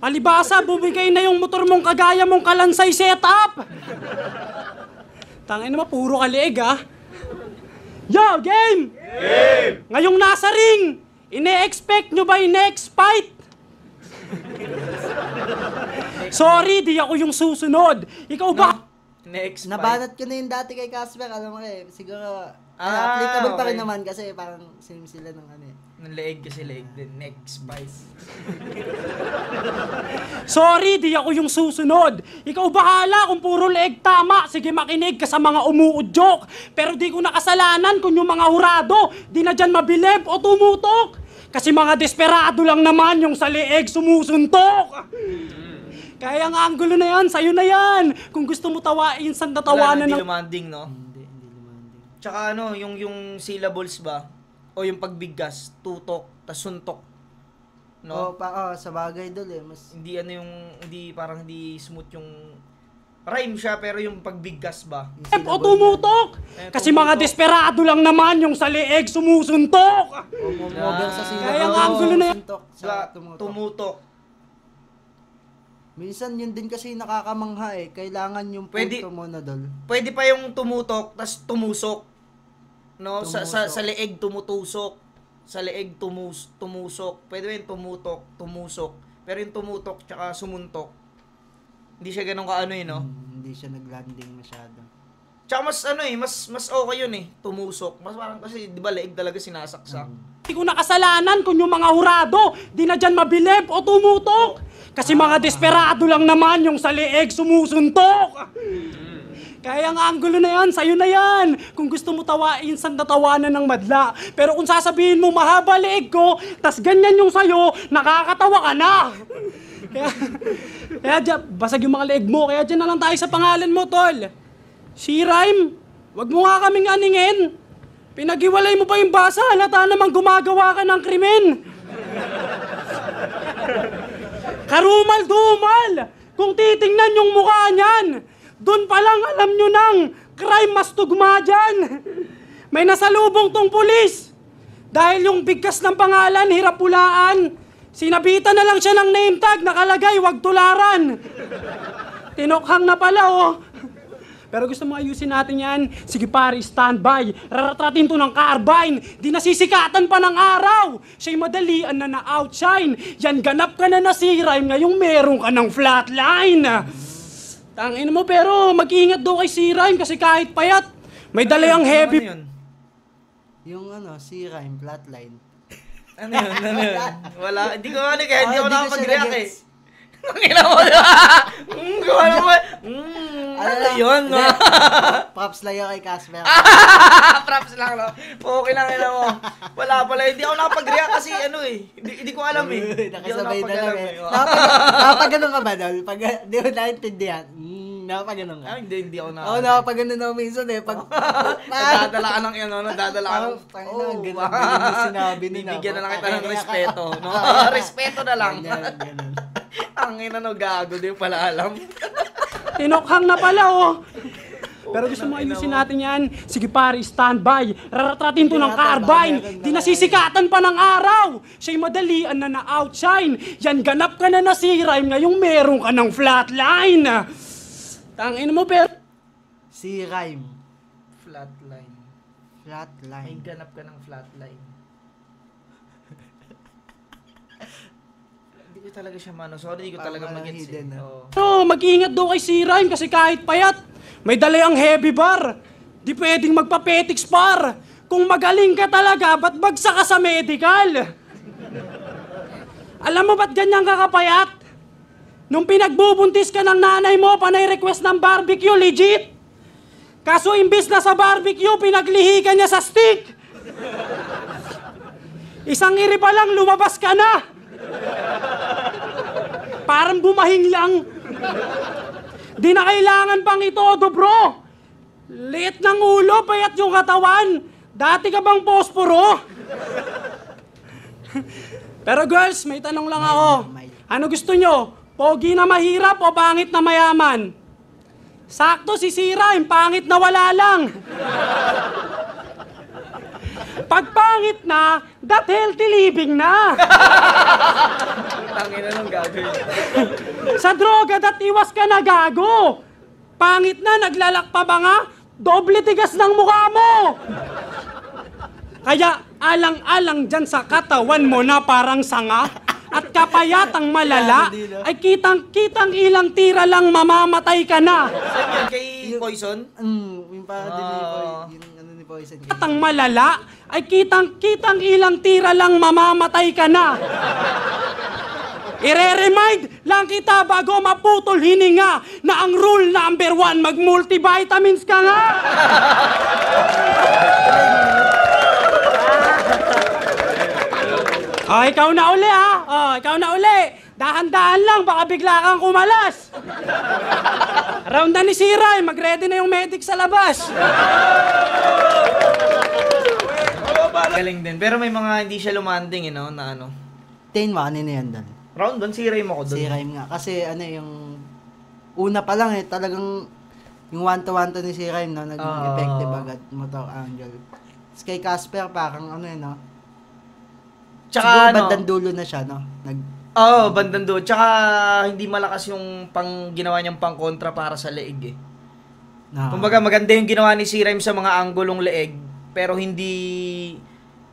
Palibasa, bubigay na yung motor mong kagaya mong kalansay setup. Tangin naman, puro kaliig ah. Yo, game! Game! Ngayong nasa ring, ine-expect nyo ba yung next fight? Sorry, di ako yung susunod. Ikaw ba? Next fight. Nabanat ko na yung dati kay Casper, alam mo eh, siguro applicable pa rin okay. naman kasi parang same sila ng ano eh. Ng leeg kasi leeg din. Next fight. Sorry, di ako yung susunod. Ikaw bahala kung puro leeg tama. Sige, makinig ka sa mga umuudyok. Pero di ko nakasalanan kung yung mga hurado di na dyan mabilib o tumutok. Kasi mga desperado lang naman yung sa leeg sumusuntok. Kaya ang angulo na yan, sa'yo na yan. Kung gusto mo tawain, saan natawanan Hindi ng... lumanding, no? Hindi lumanding. Tsaka ano, yung syllables ba? O yung pagbigkas, tutok, tas suntok. No? Sa bagay dol eh, mas Hindi ano yung, parang hindi smooth yung rhyme siya, pero yung pagbigkas ba? yung O tumutok. Kasi mga tumutok. desperado lang naman yung sa leeg sumusuntok. over sa syllable. Kaya ang angulo na yan. Suntok sa Sa tumutok. tumutok. Minsan yun din kasi nakakamangha eh. Kailangan yung Pwede- punto mo na dol. Pwede pa yung tumutok, tas tumusok. No? Sa Tumusok. leeg tumutusok. Sa leeg tumusok. Pwede yung tumutok, tumusok. Pero yung tumutok tsaka sumuntok, hindi siya ganun kaano eh, no? Hindi siya nag-landing masyado. Tsaka mas ano eh, mas okay yun eh, tumusok. Mas parang kasi, di ba, leeg talaga sinasaksak. Hindi ko nakasalanan kung yung mga hurado di na dyan mabilib o tumutok. Kasi mga desperado lang naman yung sa leeg sumusuntok. Kaya ang angulo na yan, sa'yo na yan. Kung gusto mo tawain, saan natawanan ng madla. Pero kung sasabihin mo mahaba leeg ko, tas ganyan yung sa'yo, nakakatawa ka na. Kaya dyan, basag yung mga leeg mo. Kaya dyan na lang tayo sa pangalan mo, tol. Si Rhyme, wag mo nga kaming aningin. Pinag-iwalay mo pa yung basa, halata namang gumagawa ka ng krimen. Karumal-dumal! Kung titingnan yung mukha niyan, doon pa lang alam nyo nang crime mas tugma dyan. May nasalubong tong pulis. Dahil yung bigkas ng pangalan, hirap pulaan. Sinabitan na lang siya ng name tag, nakalagay, wag tularan. Tinokhang na pala, oh. Pero gusto mo ayusin natin yan? Sige pare, standby. Raratratin to ng carbine. Di nasisikatan pa ng araw. Siya'y madalian na na-outshine. Yan, ganap ka na si Rhyme. Ngayong meron ka ng flatline. Tangin mo, pero mag-ingat daw kay si Rhyme kasi kahit payat, may dalayang heavy. Ano yun? Yung si Rhyme, flatline. Ano yun? Wala, hindi ko ano kaya, hindi ako Hindi ko siya nakapag-react eh. na-gets. Ang ina mo, di ba? Gawa naman. Ano yun, no? Props lang yun kay Casper. Props lang, no? Okay lang, ina mo. Wala pala, hindi ako nakapag-react kasi ano eh. Hindi ko alam eh. Hindi ako Nakasabay na lang nakapag-alam eh. eh. Nakapaganon ka ba, Dol? Pag di mo naintindihan, nakapaganon ka. Hindi ako na. Oo, nakapaganon ako minsan eh. Pag, Nadadala ka ng ano, nadadala ka ng... ganun yung sinabi nila. Bibigyan na lang kita ng respeto, no? Respeto na lang. Ganun. Ang ina no, gago, di mo pala alam. Tinokhang na pala, oh. Pero gusto mo ayusin natin yan? Sige pare, standby. Raratratin to ng carbine. Di nasisikatan pa ng araw. Siya'y madalian na na-outshine. Yan, ganap ka na si Rhyme. Ngayong meron ka ng flatline. Tangin mo, pero... Si Rhyme. Flatline. May Flatline. ganap ka ng flatline. Hindi ko talaga siya mano. Sorry, hindi ko talaga Parang mag-gets. hidden, Eh. no? Oo. Mag-iingat daw kay C-Rhyme kasi kahit payat, may dala ang heavy bar. Di pwedeng magpa-petics bar. Kung magaling ka talaga, ba't bagsak ka sa medical? Alam mo ba't ganyan ka kapayat? Nung pinagbubuntis ka ng nanay mo, panay request ng barbecue, legit. Kaso imbis na sa barbecue, pinaglihi ka niya sa stick. Isang iri pa lang, lumabas ka na. Parang bumahing lang. Di na kailangan pang itodo, bro. Liit ng ulo, payat yung katawan. Dati ka bang posporo? Pero girls, may tanong lang ako. Ano gusto nyo? Pogi na mahirap o pangit na mayaman? Sakto si C-Rhyme, pangit na wala lang. Pag pangit na, that healthy living na. Tangin na nung gagawin. Sa droga, that iwas ka na gago. Pangit na, naglalak pa ba nga? Doble tigas ng mukha mo. Kaya alang-alang dyan sa katawan mo na parang sanga at kapayatang malala ay kitang-kitang ilang tira lang mamamatay ka na. Saan yun? Kay Poison? Yung para din ni Poison. Yung ano ni Poison. Kapayatang malala ay kitang-kitang ilang tira lang mamamatay ka na. Ire-remind lang kita bago maputol hininga na ang rule number 1, mag-multivitamins ka nga! Oh, ikaw na uli ha! Oh, ikaw na uli! Dahan-dahan lang, baka bigla kang kumalas! Round na ni C-Rhyme, mag-ready na yung medic sa labas! Galing din. Pero may mga hindi siya lumanding, no? Na ano. Tain mo, kanina yan doon. Round 1, si Rhyme ako doon. Si Rhyme nga. Kasi ano yung... Una pa lang talagang... Yung one-to-one ni si Rhyme, no? Naging effective agad. Motor angle. Tapos kay Casper, parang ano yun, no? Tsaka Siguro ano, bandang dulo na siya, no? bandang doon. Tsaka hindi malakas yung ginawa niyang pang kontra para sa leeg eh. Kumbaga maganda yung ginawa ni si Rhyme sa mga anggulong leeg, pero hindi...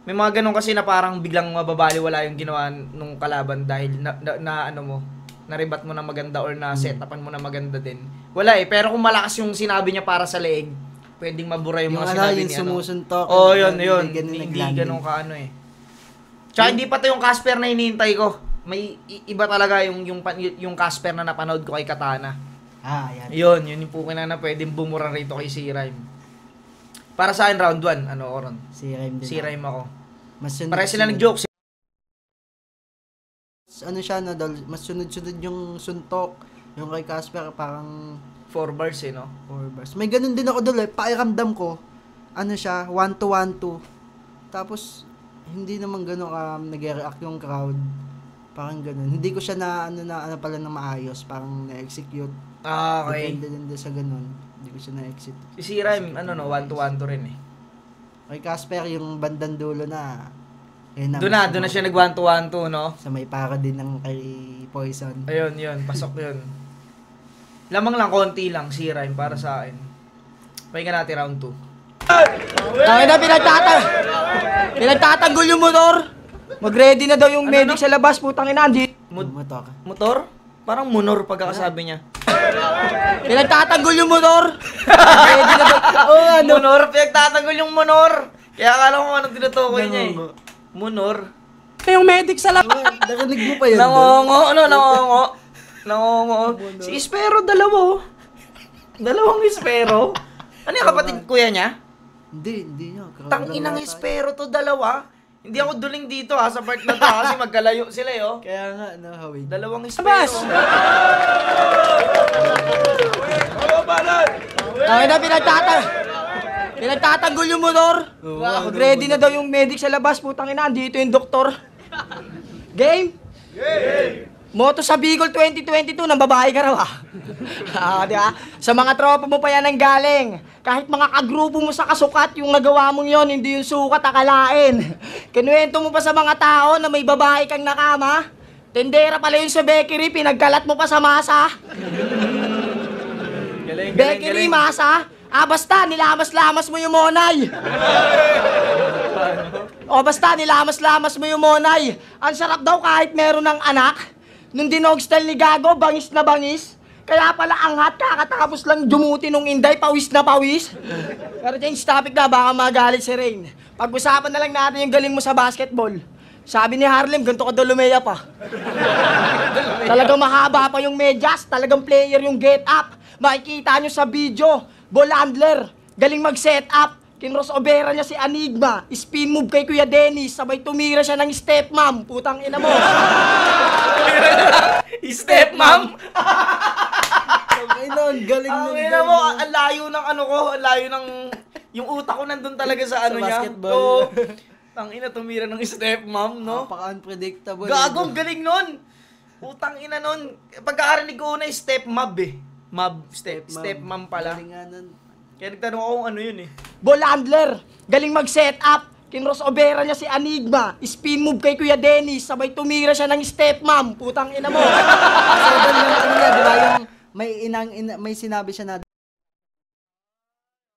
May mga ganun kasi na parang biglang mababaliwala yung ginawa nung kalaban dahil na ano mo, naribat mo na maganda or na setapan mo na maganda din. Wala eh, pero kung malakas yung sinabi niya para sa leeg, pwedeng mabura yung mga sinabi yung niya. sumusuntok. Hindi ganun ka ano eh. Tsaka hindi pa to yung Casper na hinihintay ko. May iba talaga yung Casper na napanood ko kay Katana. Yan. Yun yung po na pwedeng bumura rito kay si Rhyme. Para sa akin, round 1, ano, Oron? Si Rhyme din. Si Rhyme ako. Pare sila nag-joke. Ano siya, no? Mas sunod-sunod yung suntok. Yung kay Casper, parang 4 bars eh, no? 4 bars. May ganun din ako doon eh. Pakiramdam ko, ano siya, 1-2-1-2. Tapos, hindi naman ganun nag-react yung crowd. Parang ganun. Hindi ko siya ano pala na maayos. Parang na-execute. Okay. Depende din sa ganun. Hindi ko siya na-exit. Si Rhyme, ano no, 1-2-1 rin eh. Kay Casper, yung bandang dulo na. Doon na siya nag-1-2-1, no? Sa may para din ng kay Poison. Ayun, pasok yun. Lamang lang, konti lang, si Rhyme para sa akin. Pahinga natin round 2. Tangin na, pinagtatanggol yung motor. Mag-ready na daw yung medic sa labas, putang ina. Motor. Motor? Parang munor pagkakasabi niya. Pinagtatanggol yung motor. Ready na daw. Munor? Pinagtatanggol yung munor. Kaya akala ko anong tinutukoy niya eh. Munor. Yung medic sa labas. Narinig mo pa yun? Nangongo. Si Espero, dalawa. Dalawang Espero. Ano yung kapatid kuya niya? Hindi niya. Tang-inang Espero to, dalawa. Hindi ako duling dito sa part na to kasi magkalayo sila eh, oh. Kaya nga, hawig. Dalawang Espero. Tangin na, pinagtatanggol yung motor. Mag-ready na daw yung medic sa labas, putang ina. Dito yung doktor. Game? Moto sa Bicol 2022, nang babae ka raw di ba? Sa mga tropa mo pa yan ang galing. Kahit mga kagrupo mo sa kasukat, yung nagawa mong yon, hindi yung sukat akalain. Kinuwento mo pa sa mga tao na may babae kang nakama. Tendera pala yun sa bakery, pinagkalat mo pa sa masa. Bakery, masa? Basta, nilamas-lamas mo yung monay. Basta, nilamas-lamas mo yung monay. Ang sarap daw kahit meron ng anak. Nung dinog style ni Gago, bangis na bangis. Kaya pala angat, kakatapos lang dumuti nung Inday, pawis na pawis. Pero change topic na, baka magalit si Rain. Pag-usapan na lang natin yung galing mo sa basketball. Sabi ni Harlem, ganito ka Dolomea pa. Talagang mahaba pa yung medyas, talagang player yung get up. Makikita nyo sa video, ball handler, galing mag-set up. Kinros Obera niya si Enigma, spin move kay Kuya Dennis, sabay tumira siya ng step mom, putang ina mo. Stepmom! Okay nun, galing Ang nun. ina mo, ang layo ng ano ko, ang layo ng... Yung utak ko nandun talaga sa ano niya. basketball. Oo. Ang ina, tumira ng stepmom, no? Napaka-unpredictable. Gagong galing nun! Utang ina nun. Pagkakarinig ko una yung stepmob eh. Stepmom pala. Galing nga nun. Kaya nagtanong ako kung ano yun eh. Ball handler, galing mag-set up. Kinros Obera niya si Enigma, spin move kay Kuya Dennis, sabay tumira siya ng step mom, putang ina mo. So, doon yung ano niya, di ba, yung may sinabi siya na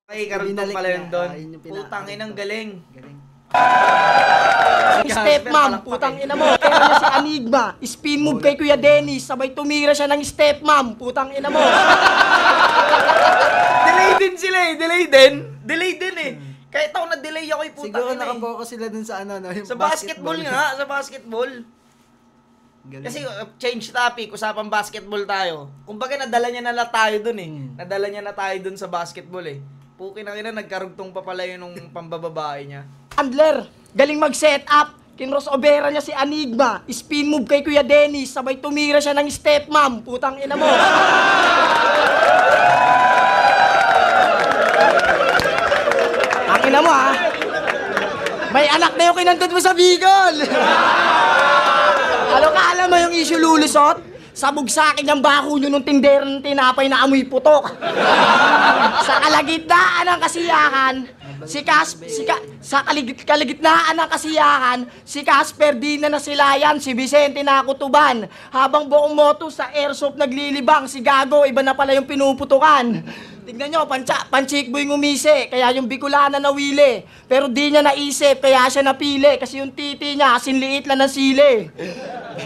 Ay, karugtong binalik pala yun niya. doon. Yun yung Putang inang galing. galing. Step mom, putang ina mo. Obera niya si Enigma, spin move kay Kuya Dennis, sabay tumira siya ng step mom, putang ina mo. Delay din sila eh. Delay din eh. Kahit ako na-delay ako yung putang Siguro ina eh. nakapokus sila dun sa ano, no, yung Sa basketball nga, sa basketball. Galing. Kasi change topic, usapan basketball tayo. Kumbaga nadala niya na tayo dun eh. Nadala niya na tayo dun sa basketball eh. Pukin ang ina, nagkarugtong pa pala yun nung pambababae niya. Handler, galing mag-set up. Kinros Obera niya si Enigma, spin move kay Kuya Dennis, sabay tumira siya ng step mom, putang ina mo. Ang ina mo ha. May anak na yung kinantod mo sa Bicol. Ano ka alam mo yung issue lulusot? Sabog sa akin yung bako nyo nung tindera ng tinapay na amoy putok. Sa kalagitnaan ng kasiyahan, sa kalagitnaan ng kasiyahan, si Casper di na nasilayan, si Vicente na kutuban. Habang buong moto sa airsoft naglilibang, si Gago, iba na pala yung pinuputukan. Tignan nyo, panchikboy ngumisi, kaya yung Bicolana nawili. Pero di niya naisip, kaya siya napili, kasi yung titi niya, asin liit lang ng sili.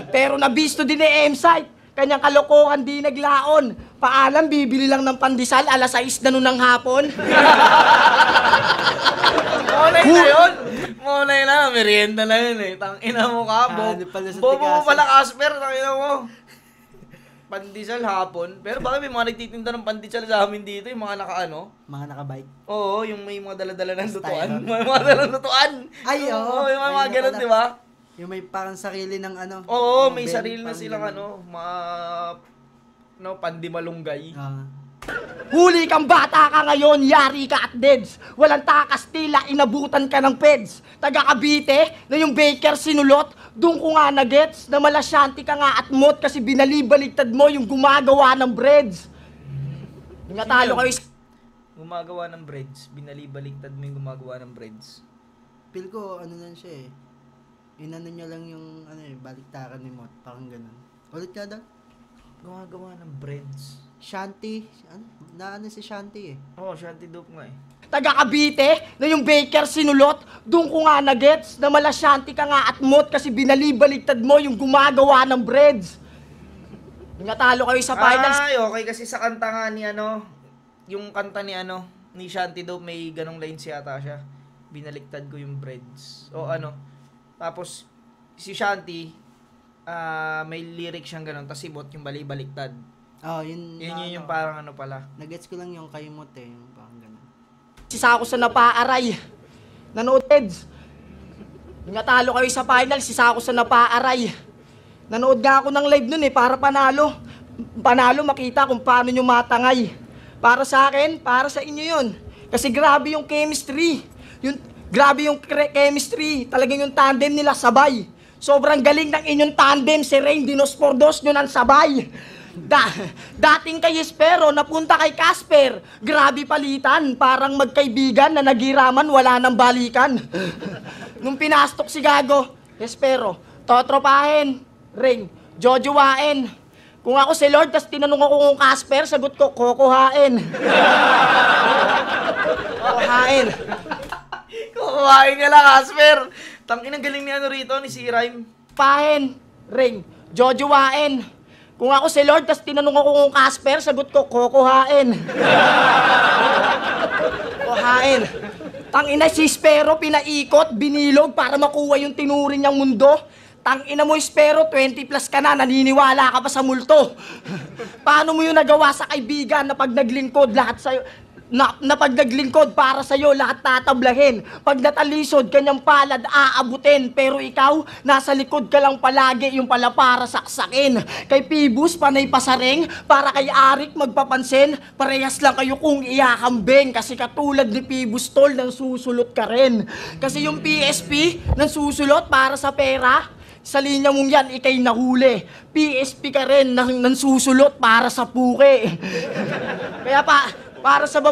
Pero nabisto din ni M-Site, kanyang kalokohan di naglaon. Paalam, bibili lang ng pandesal, alas 6 na nun ng hapon. Monay na yun! Monay na, merienda na yun eh. Tangina mo ka, Ano pala sa bobo mo Tigasan? pala, Casper, tangina mo. Pandesal hapon. Pero bakit may mga nagtitinda ng pandesal sa amin dito, yung mga nakaano? Mga nakabike. Oo, yung may mga dala-dala ng lutuan. Styro. May mga dala ng lutuan. Ay, oo. Yung mga Ayun ganun, pala. di ba? Yung may parang sarili ng ano. Oo, mga may bell, sarili na parang silang ganun. ano, mga pandimalunggay. Huli kang bata ka ngayon, yari ka at deads. Walang takas tila, inabutan ka ng peds. Taga Cavite, na yung baker sinulot, doon ko nga na-gets, na malasyanti ka nga at mot kasi binalibaligtad mo yung gumagawa ng breads. Yung natalo kayo Gumagawa ng breads. Binalibaligtad mo yung gumagawa ng breads. Feel ko, ano lang siya eh. Inano niya lang yung, ano eh, baliktaran ni Mot. Parang ganun. Ulit ka daw? Gumagawa ng breads. Shanty. Ano? Naano si Shanty eh. Oo, shanty dope nga eh. taga Cavite, na yung baker sinulot, doon ko nga na-gets, na malasyanti ka nga at mot kasi binalibaligtad mo yung gumagawa ng breads. Yung natalo kayo sa finals. Ay, okay. Kasi sa kanta nga ni ano, yung kanta ni ano, ni Shanty Dope, may ganong lines yata siya. Binaliktad ko yung breads. O ano. Tapos, si Shanty, may lyric siyang ganon. Tapos si Bot yung balibaliktad. Oh, yun. Yun yung parang ano pala. Nagets ko lang yung kay Mot eh. Yung parang ganun. Sisa ako sa napaaray. Nanood, Eds. Yung natalo kayo sa finals, sisa ako sa napaaray. Nanood nga ako ng live nun eh, para panalo. Panalo, makita kung paano nyo matangay. Para sa akin, para sa inyo yun. Kasi grabe yung chemistry. Grabe yung chemistry. Talagang yung tandem nila sabay. Sobrang galing ng inyong tandem, si Rain Dinospordos nyo ng sabay. Dating kay Espero, napunta kay Casper. Grabe palitan, parang magkaibigan na nagiraman, wala nang balikan. Nung pinastok si Gago, Espero, totropahin, Ring, jojowain. Kung ako si Lord, tas tinanong ako kung Casper, sagot ko, kukuhain. Kukuhain. Kukuhain ka lang, Casper. Tangin ang galing ni ano rito, ni si Rhyme. Pahin, Ring, Jojowain. Kung ako si Lord, tas tinanong ako kung Casper, sagot ko, kokohain. Kokohain. Tangina si Spero, pinaikot, binilog para makuha yung tinuring niyang mundo. Tangina mo, Spero, 20 plus ka na, naniniwala ka pa sa multo. Paano mo yung nagawa sa kaibigan na pag naglingkod, lahat sa'yo, na pag naglingkod para sa'yo, lahat tatablahin. Pag natalisod, kanyang palad aabutin. Pero ikaw, nasa likod ka lang palagi, yung pala para saksakin. Kay Pibus, panay pasaring, para kay Arik magpapansin, parehas lang kayo kung iyakambing. Kasi katulad ni Pibus, tol, nang susulot ka rin. Kasi yung PSP, nang susulot para sa pera, sa linya mong yan, ikay nahuli. PSP ka rin, nang susulot para sa puke. Kaya para sa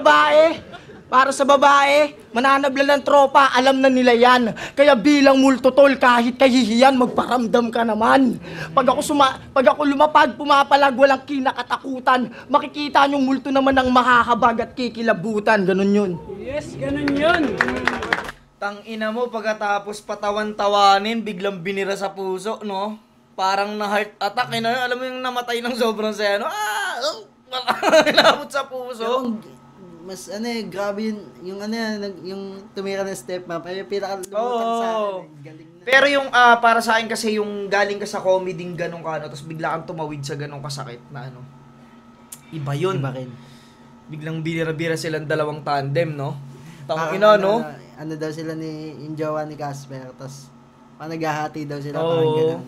babae, mananabla ng tropa, alam na nila yan. Kaya bilang multotol, kahit kahihiyan, magparamdam ka naman. Pag ako lumapag, pumapalag, walang kinakatakutan. Makikita niyong multo naman ng makakabag at kikilabutan. Ganun yun. Yes, ganun yun. Tangina mo, pagkatapos patawan-tawanin, biglang binira sa puso, no? Parang na-heart attack, eh, no? Alam mo yung namatay ng sobrang saya, no? Inabot sa puso. Yung, mas grabe yung yung tumira ng step map, ay pinakalumutan sa akin. Galing na. Pero yung para sa akin kasi yung galing ka sa comedy ganun ka, no? Tapos bigla kang tumawid sa ganun kasakit na ano. Iba yun. Iba rin. Biglang binira-bira silang dalawang tandem, no? Parang Tangina, no? Ano daw sila yung jowa ni Casper, tapos naghahati daw sila, Oo. parang gano'n.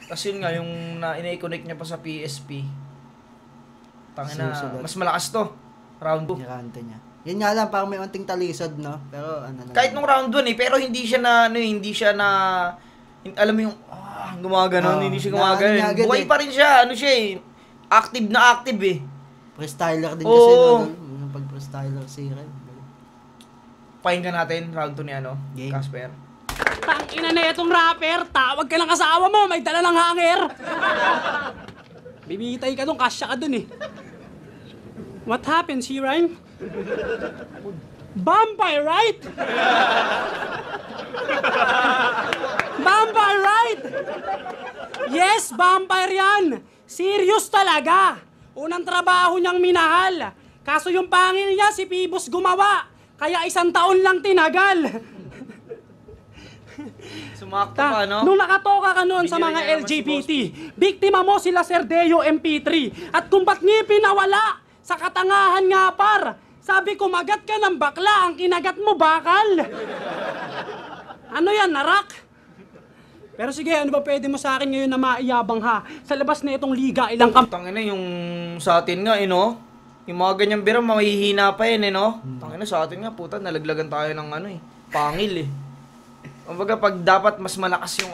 Tapos yun nga, yung ina-connect niya pa sa PSP. Tangina, Susunod. mas malakas to. Round 2. Nirakante niya. Yun nga lang, parang may unting talisod, no? Pero ano lang. Kahit nung round 1 pero hindi siya na, alam mo yung, gumaganon, hindi siya gumaganon. Agad Buhay eh. pa rin siya, active na active eh. Freestyler din Oo. kasi, no? Yung pag-freestyler si Ren. Pakinggan natin, round 2 ni Game. Casper. Tangina na itong rapper, tawag ka ng asawa mo, may dala ng hanger. Bibitay ka dun, kasya ka dun eh. What happens here, Ryan? Vampire, right? Vampire, right? Yes, vampire yan. Serious talaga. Unang trabaho niyang minahal. Kaso yung pangil niya, si Pibus gumawa. Kaya 1 taon lang tinagal. Sumakto pa, no? Nung nakatoka ka noon sa Binigyan mga niya naman LGBT, biktima mo sila Serdeo MP3. At kung ba't ngipin nawala, sa katangahan nga par, sabi ko magat ka ng bakla, ang kinagat mo bakal. Ano yan, narak? Pero sige, ano ba pwede mo sa akin ngayon na maiyabang ha? Sa labas na itong liga, ilang Tangina yung sa atin nga, no? Yung mga ganyang bira, mahihina pa yun, no? Tangina sa atin nga, puta, nalaglagan tayo ng pangil, eh. Kumbaga, pag dapat mas malakas yung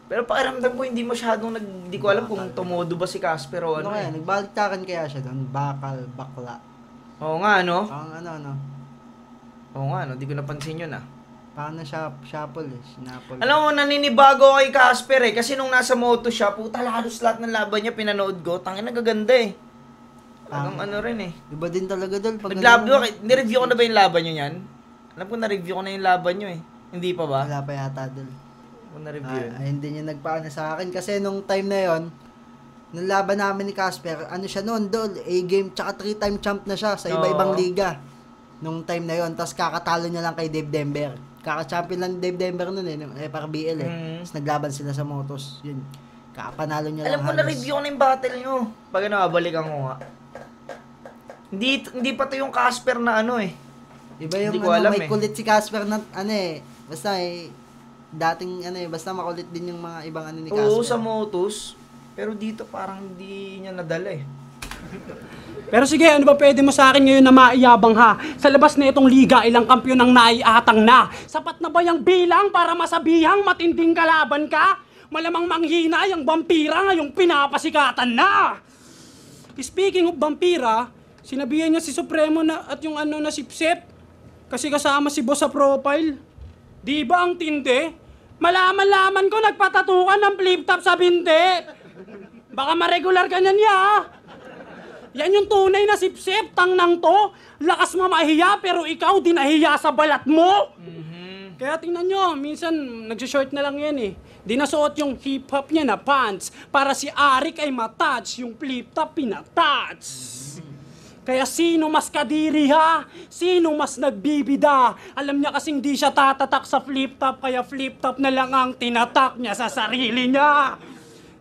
Pero pakiramdam ko, hindi masyadong hindi ko alam kung tumodo ba si Casper o Ano kaya, nagbaliktakan kaya siya doon? Bakal, bakla. Oo nga, no? Parang Oo nga, no? Di ko napansin yun, parang na shuffle eh, sinapol. Alam mo, naninibago kay Casper eh. Kasi nung nasa moto siya, puta, halos lahat ng laban niya pinanood ko. Tangin, nagaganda eh. Talagang rin eh. Iba din talaga doon. Nireview ko na ba yung laban niyo yan? Alam ko, na-review ko na yung laban niyo eh. Hindi pa ba? Wala pa yata doon. Kung na-review yun. Hindi niya nagpaano sa akin. Kasi nung time na yon, nung laban namin ni Casper, ano siya noon, doon, A-game, tsaka 3-time champ na siya sa iba-ibang liga. Nung time na yon, tapos kakatalo niya lang kay Dave Denver. Kaka-champion lang ni Dave Denver noon para BL eh. Tapos naglaban sila sa motos. Yun. Kakapanalo niya Alam lang ko, na-review ko na yung battle nyo. Pag babalikan ko nga. Hindi pa to yung Casper na Iba yung Hindi ko alam may eh. kulit si Casper na basta dating basta makulit din yung mga ibang ni Casper. Oo, sa motos. Pero dito parang hindi niya nadala eh. Pero sige, ano ba pwede mo sa akin ngayon na maiyabang ha? Sa labas na itong liga, ilang kampyon ang naiatang na. Sapat na ba yung bilang para masabihang matinding kalaban ka? Malamang manghina yung vampira ngayong pinapasikatan na. Speaking of vampira, sinabihan niya si Supremo na at yung na sipsip. Kasi kasama si boss sa profile. Di ba ang tindi? Malaman-laman ko nagpatatukan ng flip-top sa binte. Baka ma-regular ka niyan ya. Yan yung tunay na sipsip, tang nang to. Lakas mo mahiya pero ikaw di nahiya sa balat mo. Kaya tingnan nyo, minsan nagsishort na lang yan eh. Di nasuot yung hip-hop niya na pants para si Arik ay matouch, yung flip-top pinatouch. Kaya sino mas kadiri ha? Sino mas nagbibida? Alam niya kasing di siya tatatak sa flip-top, kaya flip-top na lang ang tinatak niya sa sarili niya.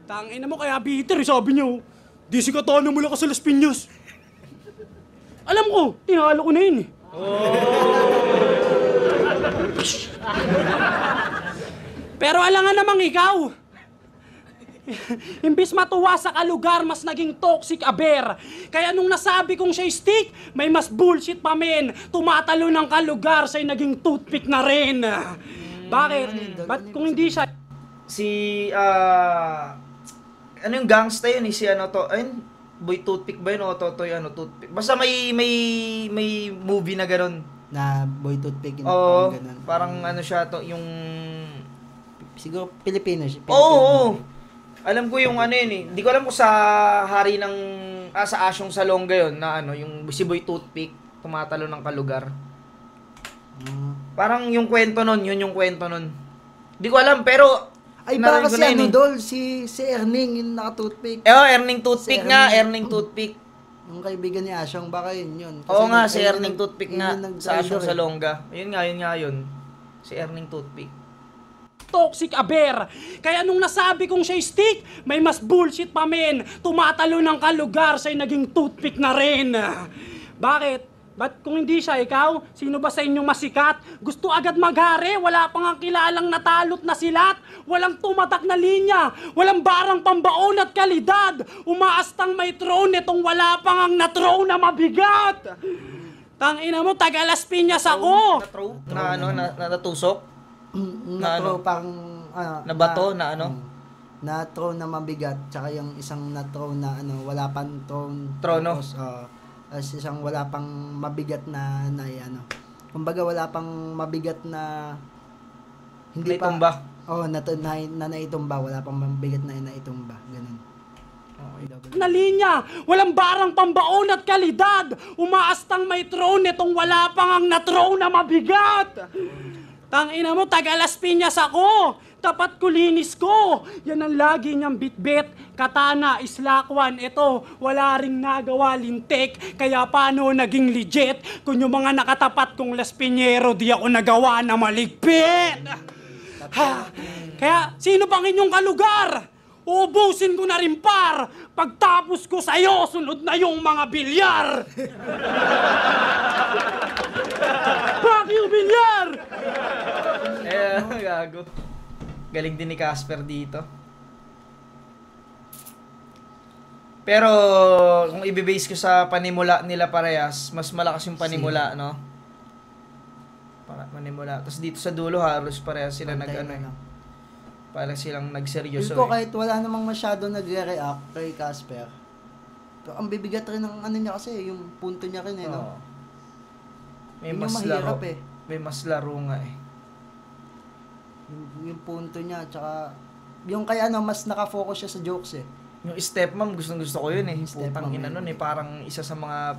Tangina mo, kaya bitter, sabi niyo, di si Katana mula ka sa Las Piñas. Alam ko, tinalo ko na yun eh. Pero alangan namang ikaw. Imbis matuwa sa kalugar, mas naging toxic aber. Kaya nung nasabi kong siya stick, may mas bullshit pa men. Tumatalo ng kalugar, siya'y naging toothpick na rin. Bakit? Ba't kung hindi siya... Ano yung gangsta yun eh? Si ano to? Ayun, Boy Toothpick ba yun? O Totoy ano, Toothpick? Basta may movie na gano'n. Na boy toothpick. Oo, ganun. parang ano siya to, yung... Siguro Pilipino siya. Oo. Alam ko yung ano yun eh. Hindi ko alam kung sa hari ng... sa Asyong Salonga yun na ano, yung si Boy Toothpick, tumatalo ng kalugar. Parang yung kwento nun, yun yung kwento nun. Hindi ko alam, pero... Ay, baka narinig ko si na yun ano, eh. Dol, si Erning, yung naka-toothpick. Erning Toothpick Si nga, Erning. Erning Toothpick. Yung kaibigan ni Asyong, baka yun. Oo nga, si ayun Erning Toothpick nga, sa Asyong Salonga. Yun nga yun. Si Erning Toothpick. Toxic aber. Kaya nung nasabi kong siya stick, may mas bullshit pa men. Tumatalo ng kalugar, siya'y naging toothpick na rin. Bakit? Ba't kung hindi siya ikaw, sino ba sa inyong masikat? Gusto agad maghari, wala pang ang kilalang natalot na silat. Walang tumatak na linya, walang barang pambaon at kalidad. Umaastang may throne, itong wala pang ang na-throne na mabigat. Tangina mo, taga Las Piñas ako. Na ano, natusok? Na-throw ano? pang... Na bato, na ano? Na-throw na mabigat, tsaka yung isang na-throw na ano, wala pang throne. Trono? Tapos, as isang wala pang mabigat na ano. Kumbaga wala pang mabigat na... Hindi pa... Naitumba. Oo, na naitumba. Wala pang mabigat na naitumba. Ganun. Na linya, walang barang pambaon at kalidad. Umaastang may throne, itong wala pang ang na-throne na mabigat. Tangina mo, taga Las Piñas ako. Tapat ko, linis ko. Yan ang lagi niyang bitbit. Katana, islakwan, ito. Wala ring nagawa lintik. Kaya paano naging legit? Kung yung mga nakatapat kong Las Piñero, di ako nagawa na maligpit. Ha? Kaya, sino pang inyong kalugar? Ubusin ko na rin par. Pagtapos ko sa'yo, sunod na yung mga bilyar. Fuck you, bilyar! Gago. Galing din ni Casper dito. Pero, kung ibibase ko sa panimula nila parehas, mas malakas yung panimula, no? Panimula. Tapos dito sa dulo, halos parehas sila nag-ano eh. Parang silang nagseryoso Feel ko eh. kahit wala namang masyado nagre-react kay Casper. Pero ang bibigat rin ng ano niya kasi, yung punto niya rin eh, no? Oo. May Yun yung mas mahirap laro. eh. May mas laro nga eh. Yung punto niya, tsaka yung kaya ano, mas nakafocus siya sa jokes eh. Yung stepmom, gustong-gusto ko yun eh. Stepmom, Putang ina nun eh. Parang isa sa mga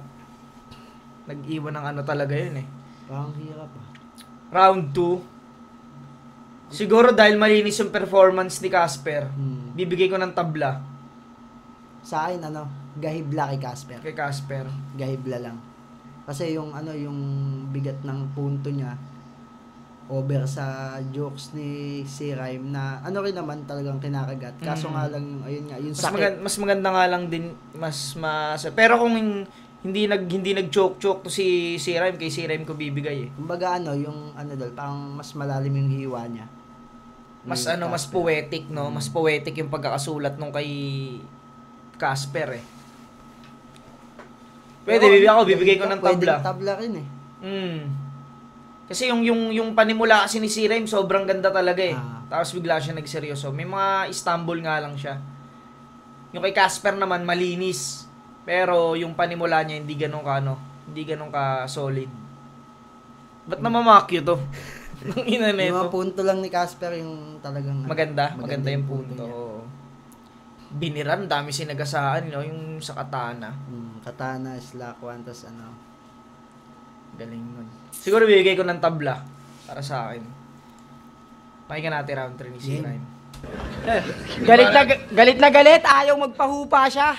nag-iwan ng ano talaga yun eh. Parang hirap ah. Round 2. Siguro dahil malinis yung performance ni Casper, bibigay ko ng tabla Sa akin ano, gahibla kay Casper. kay Casper. Gahibla lang. Kasi yung ano, yung bigat ng punto niya over sa jokes ni si Rhyme na ano rin naman talagang kinakagat. Kaso nga lang yung ayun nga, yung sakit. Mas maganda nga lang din pero kung hindi nag-joke to si Rhyme, kay si Rhyme ko bibigay eh. Kumbaga ano, yung ano dol, parang mas malalim yung hiwa niya. Mas Ni mas Casper. poetic, no? Mas poetic yung pagkakasulat nung kay Casper eh. Pwede, bibigay ko ng tabla. Pwedeng tabla rin eh. Kasi yung panimula kasi ni si Rhyme, sobrang ganda talaga eh. Ah. Tapos bigla siya nagseryoso. May mga Istanbul nga lang siya. Yung kay Casper naman, malinis. Pero yung panimula niya, hindi ganun ka solid. Ba't namamakyo to? Nung ina Yung neto. mga punto lang ni Casper yung talagang Maganda yung punto. niya. Oo. Biniran, dami sinagasaan, no? Yung sa katana. Katana, slakwan, tas ano. Galing nun. Siguro bibigay ko ng tabla para sa akin. Pakinggan natin round 3 ni C-Rhyme. Galit na galit, ayaw magpahupa siya.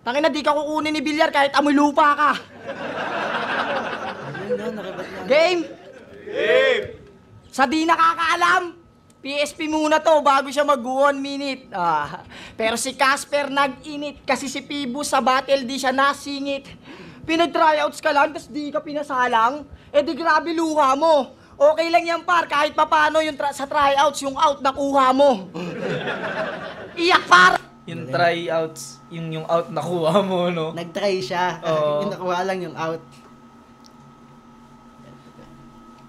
Tangina, di ka kukunin ni Bilyar kahit amoy lupa ka. Ayun, no, nakibat na. Game? Sa di nakakaalam, PSP muna to bago siya mag 1 minute. Pero si Casper nag-init kasi si Pibu sa battle di siya nasingit. Pinag-tryouts ka lang, tas di ka pinasalang. Eh di grabe luha mo. Okay lang yan par, kahit papano yung sa tryouts, yung out nakuha mo. Iyak par! Yung tryouts, yung out nakuha mo, no? Nag-try siya. Oo. Yung nakuha lang yung out.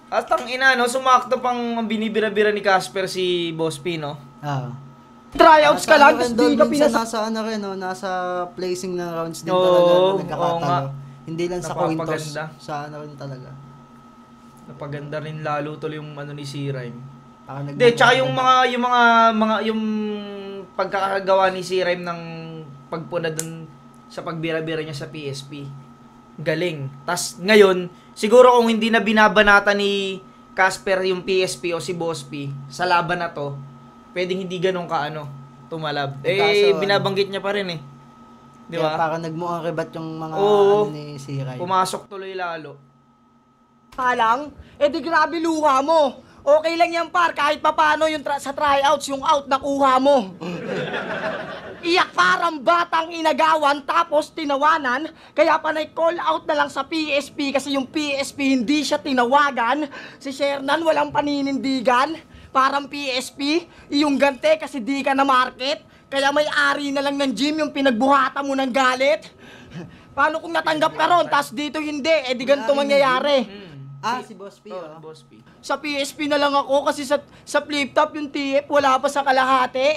At ang ina, no? Sumakto pang binibira-bira ni Casper si Boss P, no? Tryouts ka lang, tas Nasa di ka minsan pinasalang. nasa ano rin, no? Nasa placing ng rounds din Oo, talaga na oo nagkakatalo. nga. Hindi lang sa coin toss. Napapaganda. Sa ano rin talaga. Napaganda rin lalo tuloy yung ano ni C-Rhyme. Parang Hindi, tsaka yung yung pagkakagawa ni C-Rhyme ng pagpuna dun sa pagbira-bira niya sa PSP. Galing. Tas ngayon, siguro kung hindi na binabanata ni Casper yung PSP o si Boss P sa laban na to, pwedeng hindi ganun ka tumalab. Kaso, Binabanggit niya pa rin eh. Di Kaya ba? parang nagmukhang rebat yung mga Oo. ano ni C-Rhyme. Pumasok tuloy lalo. Lang, eh di grabe luha mo. Okay lang yan par, kahit papano yung sa tryouts, yung out nakuha mo. Iyak parang batang inagawan tapos tinawanan, kaya panay call out na lang sa PSP kasi yung PSP hindi siya tinawagan. Si Shernan walang paninindigan, parang PSP, yung gante kasi di ka na market, kaya may-ari na lang ng gym yung pinagbuhatan mo ng galit. Paano kung natanggap ka ron, tas dito hindi, eh di ganito mangyayari. Si Boss P, Oh, Boss P. Sa PSP na lang ako kasi sa flip top yung TF wala pa sa kalahati.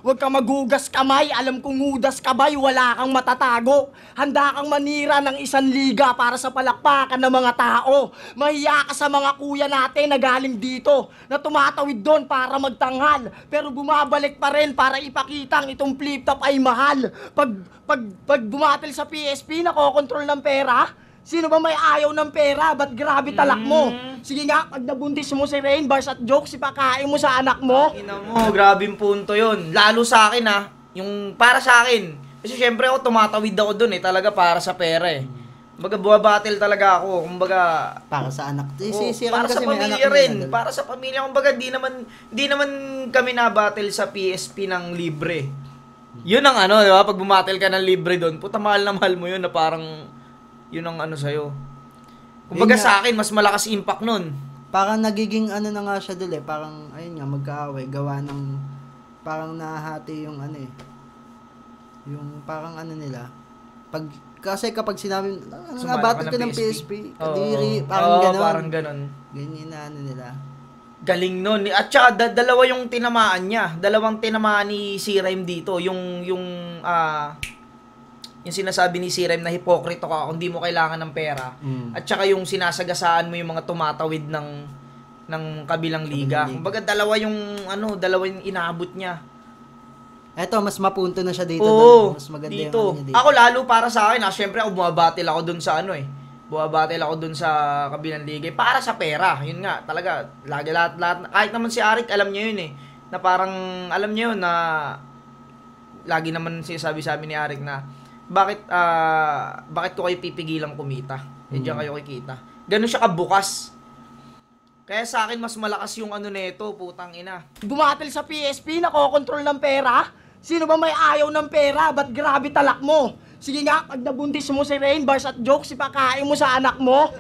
Huwag kang magugas kamay, alam kong hudas kabay, wala kang matatago. Handa kang manira ng 1 liga para sa palakpakan ng mga tao. Mahiya ka sa mga kuya natin na galing dito, na tumatawid doon para magtanghal. Pero bumabalik pa rin para ipakitang itong flip top ay mahal. Pag bumatil sa PSP, nakokontrol ng pera. Sino ba may ayaw ng pera? Ba't grabe talak mo? Sige nga, pag nabuntis mo si Rain, bars at jokes, ipakain mo sa anak mo. Ina mo, grabing punto yun. Lalo sa akin yung para sa akin. Kasi syempre ako tumatawid ako dun talaga para sa pera eh. Kumbaga buwabattle talaga ako, kumbaga para sa anak. Si para sa kasi may anak pamilya rin, niya, para sa pamilya. Kumbaga di naman kami nabattle sa PSP ng libre. Yun ang di ba? Pag bumattle ka ng libre doon, puta mahal na mahal mo yun na parang yun ang sa'yo. Kumbaga sa akin, mas malakas impact nun. Parang nagiging na nga siya dun parang, ayun nga, magkaaway, gawa ng, parang nahati yung yung parang nila. Kasi kapag sinabi, nabattle ka ng PSP, kadiri, parang ganon. Ganyan na nila. Galing nun. At saka, dalawa yung tinamaan niya. Dalawang tinamaan ni C-Rhyme dito. Yung sinasabi ni C-Rhyme na hipokrito ka kung di mo kailangan ng pera. At saka yung sinasagasaan mo yung mga tumatawid ng kabilang liga. Kumbaga dalawa yung inaabot niya. Eto, mas mapunto na siya dito. Oo, mas maganda dito. yung niya dito. Ako lalo para sa akin, syempre ako bumabattle ako dun sa bumabattle ako dun sa kabilang liga. Para sa pera. Yun nga, talaga. Lahat, kahit naman si Arik, alam niya yun na parang, alam niya yun na lagi naman sinasabi sa amin ni Arik na bakit ko kayo pipigilang kumita? Diyan kayo kikita. Ganun siya kabukas. Kaya sa akin mas malakas yung nito, putang ina. Bumatil sa PSP, nakokontrol ng pera. Sino ba may ayaw ng pera? Ba't grabe talak mo? Sige nga, pag nabuntis mo si Rain, bars at jokes, ipakain mo sa anak mo.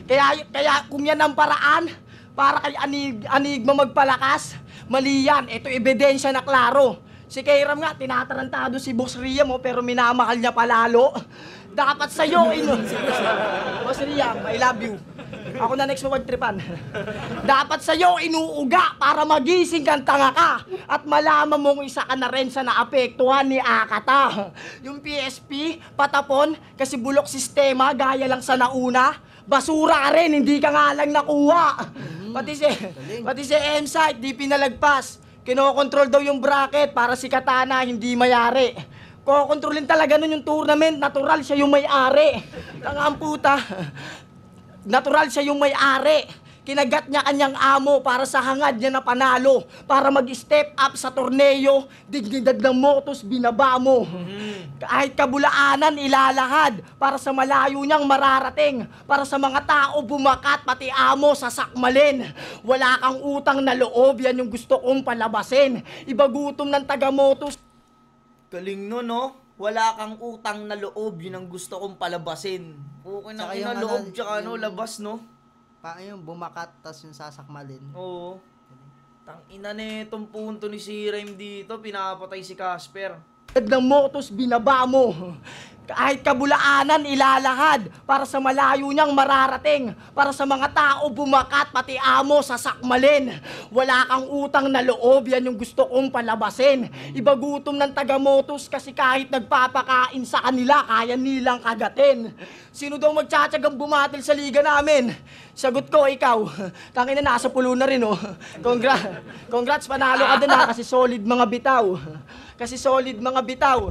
Kaya kung yan ang paraan, para kay Anigma magpalakas, mali yan. Ito ebidensya na klaro. Si Kairam nga, tinatarantado si Boss Riam pero minamahal niya palalo. Dapat sa'yo, Boss Riam, I love you. Ako na next word tripan. Dapat sa'yo inuuga para magising kang tanga ka at malaman mong isa ka na rin sa naapektuhan ni Akata. Yung PSP, patapon, kasi bulok sistema, gaya lang sa nauna. Basura ka rin, hindi ka nga lang nakuha. Pati si M-Site, di pinalagpas. Kinokontrol daw yung bracket para si Katana hindi mayari. Kokontrolin talaga nun yung tournament, natural siya yung may-ari. Tanga ang puta. Natural siya yung may-ari. Kinagat niya kanyang amo para sa hangad niya na panalo, para mag-step up sa torneo, dignidad ng motos binaba mo. Kahit kabulaanan ilalahad, para sa malayo niyang mararating, para sa mga tao bumakat, pati amo sasakmalin. Wala kang utang na loob, yan yung gusto kong palabasin. Ibagutom ng taga-motos. Galing no, no? Wala kang utang na loob, yun ang gusto kong palabasin. Okay na Tsaka ina, yung loob, ano, tsaka ano, yung- labas, no? Paano yung bumakat, tas yung sasakmalin. Oo. Tang ina na itong punto ni si Rhyme dito, pinapatay si Casper. Ng motos binaba mo. Kahit kabulaanan ilalahad, para sa malayo niyang mararating, para sa mga tao bumakat, pati amo sasakmalin. Wala kang utang na loob, yan yung gusto kong palabasin. Ibagutom ng taga-motos kasi kahit nagpapakain sa kanila, kaya nilang kagatin. Sino daw magtsatsagang bumatil sa liga namin? Sagot ko, ikaw. Tangina, nasa pulo na rin, oh. Congrats, panalo ka din, ha, kasi solid mga bitaw. Kasi solid mga bitaw.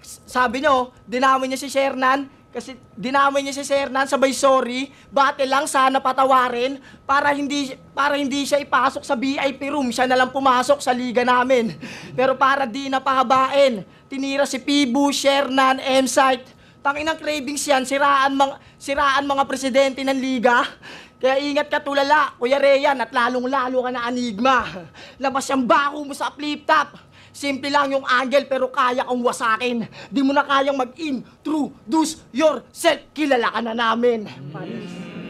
Sabi nyo, dinamay niya si Shernan, kasi dinamay niya si Shernan, sabay sorry, bate lang sana patawarin, para hindi siya ipasok sa VIP room, siya na lang pumasok sa liga namin. Pero para di napahabain, tinira si Pibu, Shernan, M-Site. Tanginang cravings yan, siraan mga presidente ng liga. Kaya ingat ka tulala, Kuya Reyan, at lalong-lalo ka na Enigma. Labas yung bako mo sa flip-top. Simple lang yung angle pero kaya kang wasakin. Di mo na kayang mag-introduce yourself. Kilala ka na namin.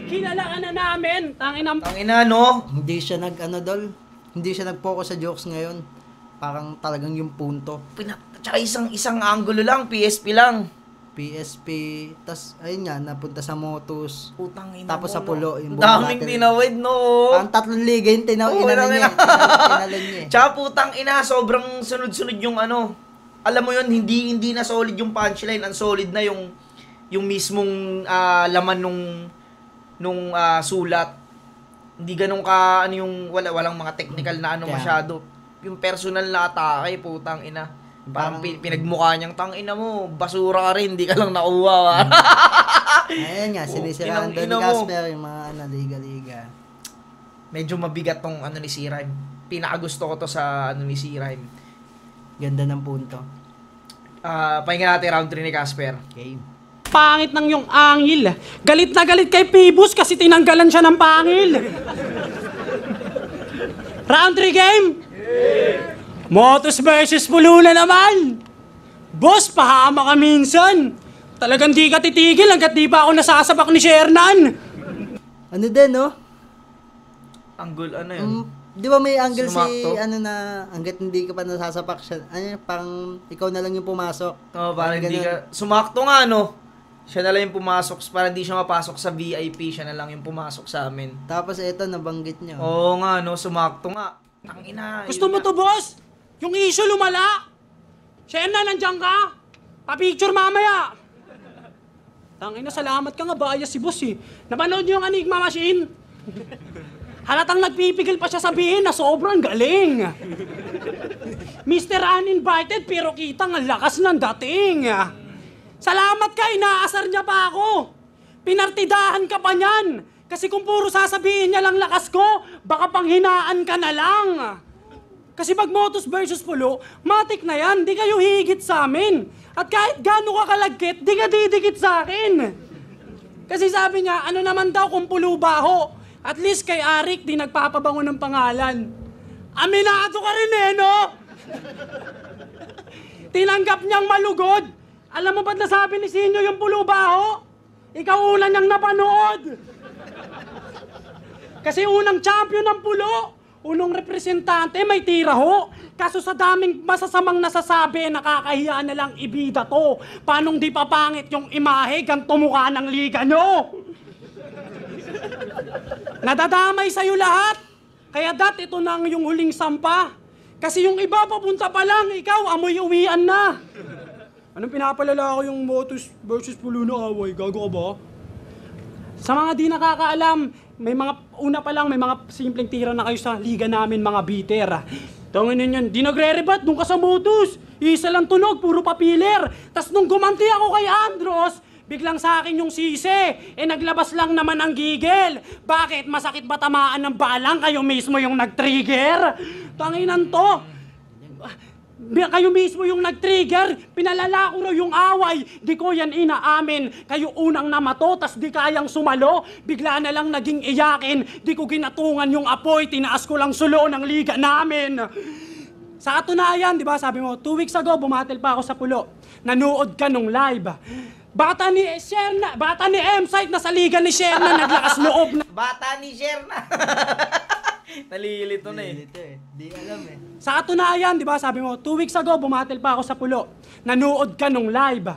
Kilala ka na namin. Tangina, no? Hindi siya hindi siya nag-focus sa jokes ngayon. Parang talagang yung punto. Tsaka isang angulo lang, PSP lang. PSP, tas ayun nga, napunta sa motos. Putang ina Tapos mo, sa pulo, no? yung Daming bumatil. tinawid, no? Ang 3 liga yung Oo, inalan niya. Inalan niya eh. Tsaka putang ina, sobrang sunod-sunod yung ano. Alam mo yun, hindi na solid yung punchline. Ang solid na yung mismong laman nung sulat. Hindi ganun ka, ano yung, walang mga technical na ano Kaya- masyado. Yung personal na atake, putang ina. Parang pinagmukha niyang, tang ina mo, basura ka rin, hindi ka lang nakuha. Ayan nga, sinisiraan doon ni Inang-ina mo. Casper yung mga liga-liga. Medyo mabigat tong ano ni si Rhyme. Pinakagusto ko to sa ano ni si Rhyme. Ganda ng punto. Pahinga natin round 3 ni Casper. Game. Pangit ng yung angil. Galit na galit kay Pibus kasi tinanggalan siya ng pangil. Round 3 game? Motos versus Pulo na naman. Boss, pahama ka minsan. Talagang di ka titigil hanggat di pa ako nasasapak ni Shernan. Ano din, no? Angle ano yun? Di ba may angle Sumakto? si, ano na, hanggat hindi ka pa nasasapak siya, ano, parang ikaw na lang yung pumasok. Oh, parang hindi ganun. ka... Sumakto nga, no? Siya na lang yung pumasok. Para hindi siya mapasok sa VIP, siya na lang yung pumasok sa amin. Tapos ito, nabanggit niyo. Oo nga, no? Sumakto nga. Tangina. Gusto mo to, boss? Yung issue lumala. Shernan, nandiyan ka? Pa-picture mamaya. Tangina, salamat ka nga. Bias si boss eh. Napanood niyo yung Enigma Machine? Halatang nagpipigil pa siya sabihin na sobrang galing. Mr. Uninvited pero kitang ang lakas ng dating. Salamat ka, inaasar niya pa ako. Pinartidahan ka pa niyan. Kasi kung puro sasabihin niya lang lakas ko, baka panghinaan ka na lang. Kasi pag Motos versus Pulo, matik na yan, di kayo higit sa amin. At kahit gaano ka kalagkit, di ka didikit sa akin. Kasi sabi niya, ano naman daw kung Pulo baho? At least kay Arik, di nagpapabango ng pangalan. Aminado ka rin eh, no? Tinanggap niyang malugod. Alam mo ba't nasabi ni Sinyo yung Pulo baho? Ikaw una niyang napanood. Kasi unang champion ng Pulo. Unang representante, may tira ho. Kaso sa daming masasamang nasasabi, nakakahiya na lang ibida to. Paanong di papangit yung imahe, ganito mukha ng liga nyo? Nadadamay sa'yo lahat. Kaya ito nang yung huling sampa. Kasi yung iba papunta pa lang, ikaw amoy uwian na. Anong pinapalala ko yung Motos versus Pulo na away? Gago ka ba? Sa mga di nakakaalam, may mga simpleng tira na kayo sa liga namin, mga bitter. Tangin ninyo, di nagre-rebat nung ka sa Motos. Isa lang tunog, puro papiler. Tas nung gumanti ako kay Andros, biglang sa akin yung sisi. Naglabas lang naman ang gigil. Bakit? Masakit ba tamaan ng balang? Kayo mismo yung nag-trigger? Tanginan to. Kayo mismo yung nag-trigger, pinalala ko raw yung away, di ko yan inaamin. Kayo unang namato, tas di kayang sumalo, bigla na lang naging iyakin, di ko ginatungan yung apoy, tinaas ko lang sulo ng liga namin. Sa katunayan, di ba, sabi mo, 2 weeks ago, bumatil pa ako sa pulo. Nanood ka nung live. Bata ni M-Site na sa liga ni Sherna, naglakas loob na. Bata ni Sherna. Nalilito na eh. Dito eh. Di alam eh. Sa katunayan, di ba, sabi mo, 2 weeks ago, bumatil pa ako sa pulo. Nanood ka nung live.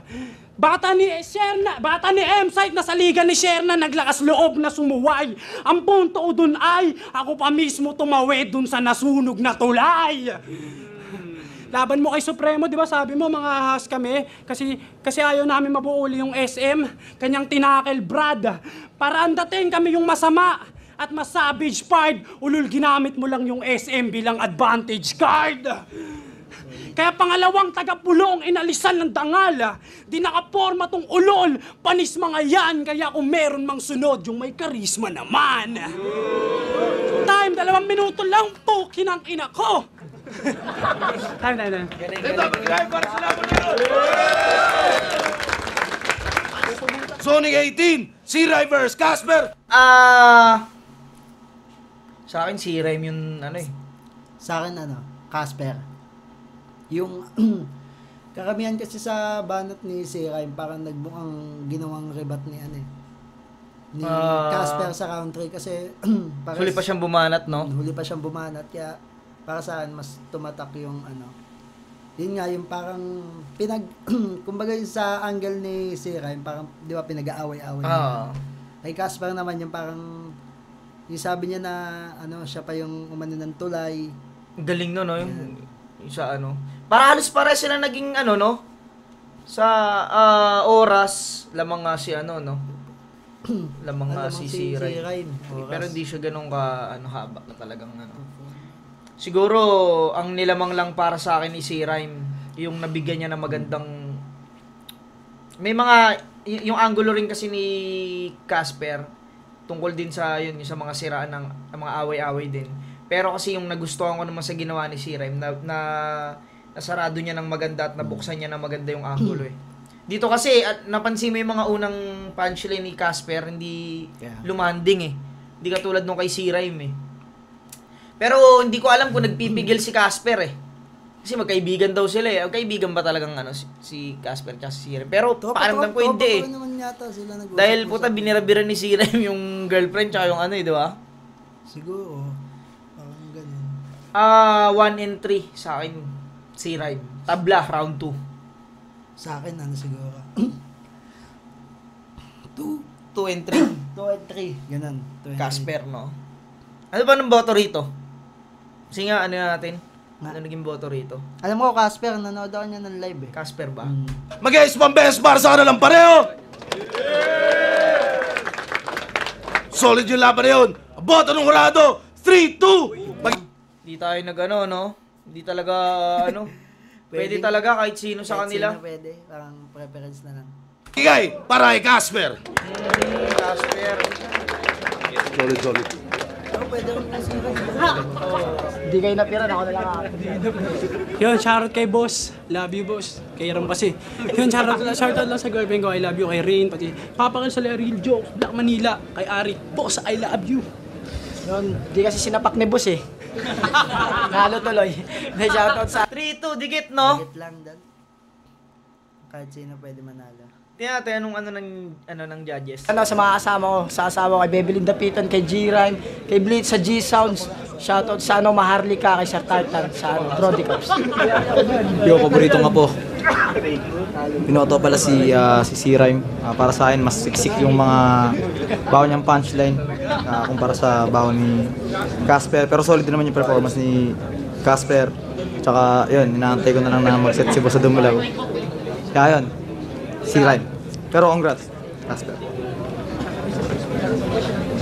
Bata ni M-Site na sa liga ni Sherna, naglakas loob na sumuway. Ang punto ko dun ay, ako pa mismo tumawid dun sa nasunog na tulay. Laban mo kay Supremo, di ba, sabi mo, mga ahas kami, kasi ayaw namin mabuuli yung SM, kanyang tinakel Brad. Para andating kami yung masama. At mas savage part, ulul ginamit mo lang yung SM bilang advantage card. Kaya pangalawang taga-pulong inalisan ng dangal. Di nakaporma tong ulol, panis mga yan, kaya kung meron mang sunod, yung may karisma naman. Time, 2 minuto lang, pukin ang ina ko. Time. Sonic 18, C-Rai vs. Casper. Sa akin si Rhyme yung ano eh. Sa akin Casper. Yung karamihan kasi sa banat ni si Rhyme parang nagbukang ginawang rebat ni ni Casper sa country kasi Huli pa siyang bumanat, no? Huli pa siyang bumanat kaya para sa akin mas tumatak yung yun nga yung parang kumbaga yung sa angle ni si Rhyme parang di ba pinag-aaway-aaway kay Casper naman yung parang yung sabi niya na siya pa yung umano ng tulay. Galing no, yung sa Para halos pare sila naging no? Sa oras, lamang nga si lamang nga si Rhyme. Pero hindi siya ganun ka haba na talagang Siguro ang nilamang lang para sa akin ni si Rhyme, yung nabigyan niya ng magandang may mga yung angulo rin kasi ni Casper tungkol din sa sa mga siraan ng mga away-away din. Pero kasi yung nagustuhan ko naman sa ginawa ni si Rhyme na nasarado niya ng maganda at nabuksan niya ng maganda yung angulo eh. Dito kasi napansin mo yung mga unang punchline ni Casper hindi lumanding eh. Hindi katulad nung kay si Rhyme eh. Pero hindi ko alam kung nagpipigil si Casper eh. Kasi magkaibigan daw sila eh. Magkaibigan ba talagang si Casper at si Rhyme? Pero pakiramdam ko hindi eh. Dahil puta binirabira ni si Rhyme yung girlfriend tsaka yung di ba? Siguro. Parang ganun. 1 and 3 sa akin si Rhyme. Tabla, round 2. Sa akin siguro. 2 and 3. 2 and 3. Ganun. Casper, no? Ano ba ng boto rito? Kasi nga, natin? Ano naging boto rito? Alam mo, Casper, nanood ako niya ng live eh. Casper ba? Mag-ayos pang best para sa kanilang pareho. Solid yung laban na yun. Boto ng hurado. 3-2. Hindi tayo no? Hindi talaga, pwede talaga kahit sino sa kanila. Sino pwede. Parang preference na lang. Igay, para kay Casper. Casper. Solid. Pwede rin na sira. Hindi kayo napiran, ako na lang ako. Yun, shoutout kay boss. Love you, boss. Kay Ram kasi. Yun, shoutout lang sa girlfriend ko. I love you. Kay Rain, pati Papa Kel sa Real Jokes, Black Manila. Kay Ari. Boss, I love you. Yun, di kasi sinapak ni boss eh. Nalo tuloy. May shoutout sa... 3-2, dikit, no? Higit lang dad. Kahit sino pwede manalo. Tingnan natin ng judges. Sa mga kasama ko, sa asawa ko, kay Bebelyn Dapitan, kay G-Rhyme, kay Blitz sa G-Sounds, shoutout sa Maharlika, kay Sir Tartan, sa Brody Cups. Yung paborito nga po. Pinoto pala si C-Rhyme. Para sa akin, mas siksik yung mga baon niyang punchline kumpara sa baon ni Casper. Pero solid din naman yung performance ni Casper. Tsaka yun, inaantay ko na lang na mag-set si Boss sa Dumulaw. Kaya yun, C-Rhyme. Pero congrats, Casper.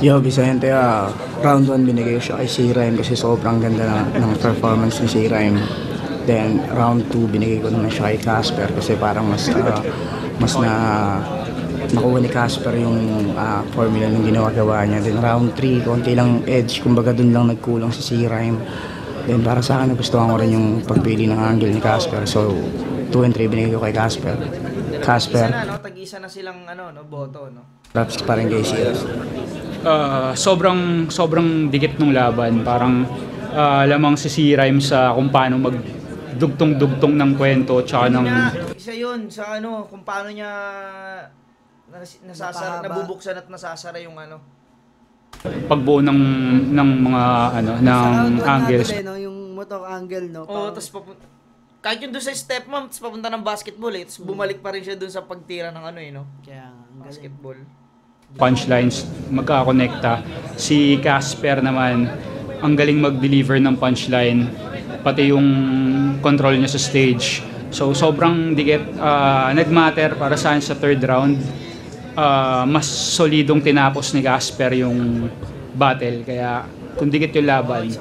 Yo, Vicente, round 1 binigay ko siya kay C-Rhyme kasi sobrang ganda ng performance ni C-Rhyme. Then, round 2 binigay ko naman siya kay Casper kasi parang mas nakuha ni Casper yung formula ng ginagawa niya. Then round 3, konti lang edge, kumbaga dun lang nagkulang si C-Rhyme. Then para sa akin, nagustuhan ko rin yung pagpili ng angle ni Casper. So 2 and 3 binigay ko kay Casper. Isa na, no? Tag-isa na silang boto, no? Props pa rin kay C-Rhyme. Sobrang dikit ng laban. Parang lamang si C-Rhyme sa kung paano magdugtong-dugtong ng kwento tsaka ng... Isa yun sa kung paano niya nabubuksan at nasasara yung pagbuo ng mga ng angles. Yung motor angle, no? Oo, tapos kahit yung doon sa step mom, tapos papunta ng basketball tapos bumalik pa rin siya doon sa pagtira ng Kaya, ang galing. basketball. Punchlines magkakonekta. Si Casper naman ang galing mag-deliver ng punchline, pati yung control niya sa stage. So sobrang dikit, nagmatter para sa third round. Mas solidong tinapos ni Casper yung battle, kaya kung dikit yung laban,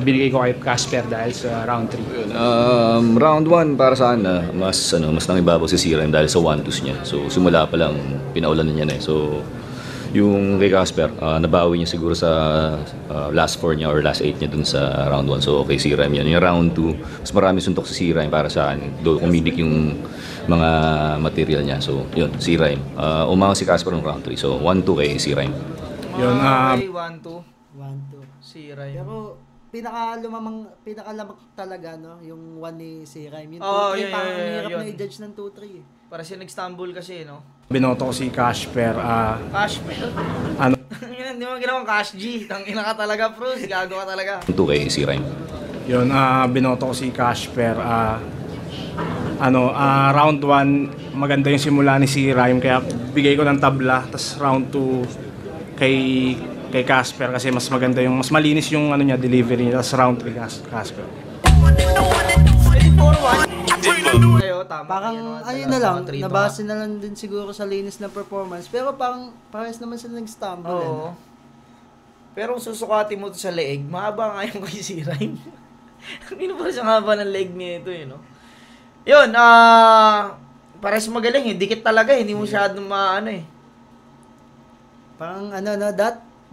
binigay ko kay Casper dahil sa round 3. Round 1 para sa akin, mas nangibabaw si C-Rhyme dahil sa 1-2s niya. So simula pa lang pinaulan niya na. So yung kay Casper, nabawi niya siguro sa last 4 niya or last 8 niya dun sa round 1. So okay, C-Rhyme yan. Yung round 2, mas marami suntok si C-Rhyme para sa akin. Doon kumidik yung mga material niya. So yun, C-Rhyme. Umanga si Casper ng round 3. So 1-2 kay C-Rhyme. Yun, Okay, 1-2. 1-2. C-Rhyme. Pero pinakalamang talaga, no? Yung 1 ni C-Rhyme. Yung 2-3, yun, parang yun, hirap yun. na i-judge ng 2-3 eh. Para siya nag-stumble kasi, no? Binoto ko si Casper. Cash, Ano? Hindi mo ginawang cash G. Tangina ka talaga, Bruce. Gago ka talaga. 2 kay C-Rhyme. Yun, binoto ko si Casper. Round 1, maganda yung simula ni C-Rhyme, kaya bigay ko ng tabla. Tapos round 2 kay Casper kasi mas maganda yung, mas malinis yung niya, delivery niya. Tapos round 3 Casper. Kayo, tama. Parang ayun na lang, nabase na lang din siguro sa linis ng performance. Pero parang parehas naman sila nag-stumble. Oo. Pero kung susukatin mo to sa leeg, mahaba nga yung kay C-Rhyme. Hindi pa siya haba ng leg niya ito, no? Yun, parehas magaling eh. Dikit talaga eh. Hindi mo masyadong Parang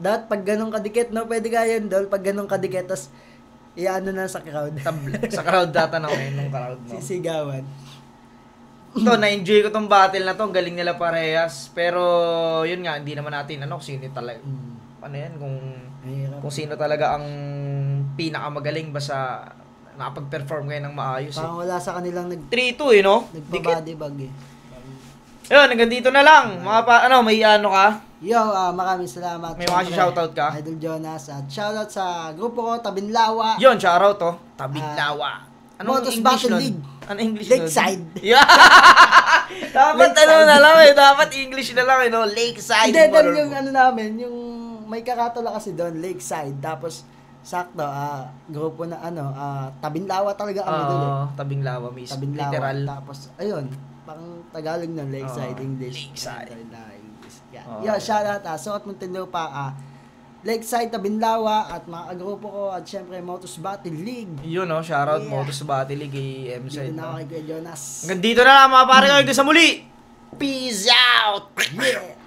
dat pag ganun kadikit, no? Pwede ka yun, Dol. Pag ganun kadikit, tas na sa crowd. Sa crowd data na nung crowd mo. Sisigawan. Ito, na-enjoy ko tong battle na to. Ang galing nila parehas. Pero, yun nga, hindi naman natin, sino talaga. Ano yan, kung sino talaga ang pinakamagaling basta nakapag-perform kayo ng maayos. Parang wala sa kanilang 3-2 no? nagpa-body bag eh. Yun, hanggang dito na lang. May ka? Yo, maraming salamat. May mga shoutout ka? Idol Jonas. At shoutout sa grupo ko, Tabinlawa. Yun, shoutout to. Tabinlawa. Anong Motos English Battle nun? League. Anong English nun? Lakeside. Yeah! Dapat na lang dapat English na lang Lakeside. Hindi, dahil yung namin, yung may kakatula kasi doon, Lakeside. Tapos, sakto, grupo na Tabinlawa talaga kami doon eh. Tabinlawa mismo. Tabinlawa. Literal. Tapos, ayun, parang Tagalog ng Lakeside, English. Lakeside. Yeah, shoutout, Suot Muntinlupa, Lakeside, Tabinlawa, at mga grupo ko, at syempre, Motos Battle League. Yun, shoutout mo to sa Battle League kay M-Side. Dito na ako kay Jonas. Hanggang dito na lang mga pare ko, hanggang sa muli. Peace out! Yeah!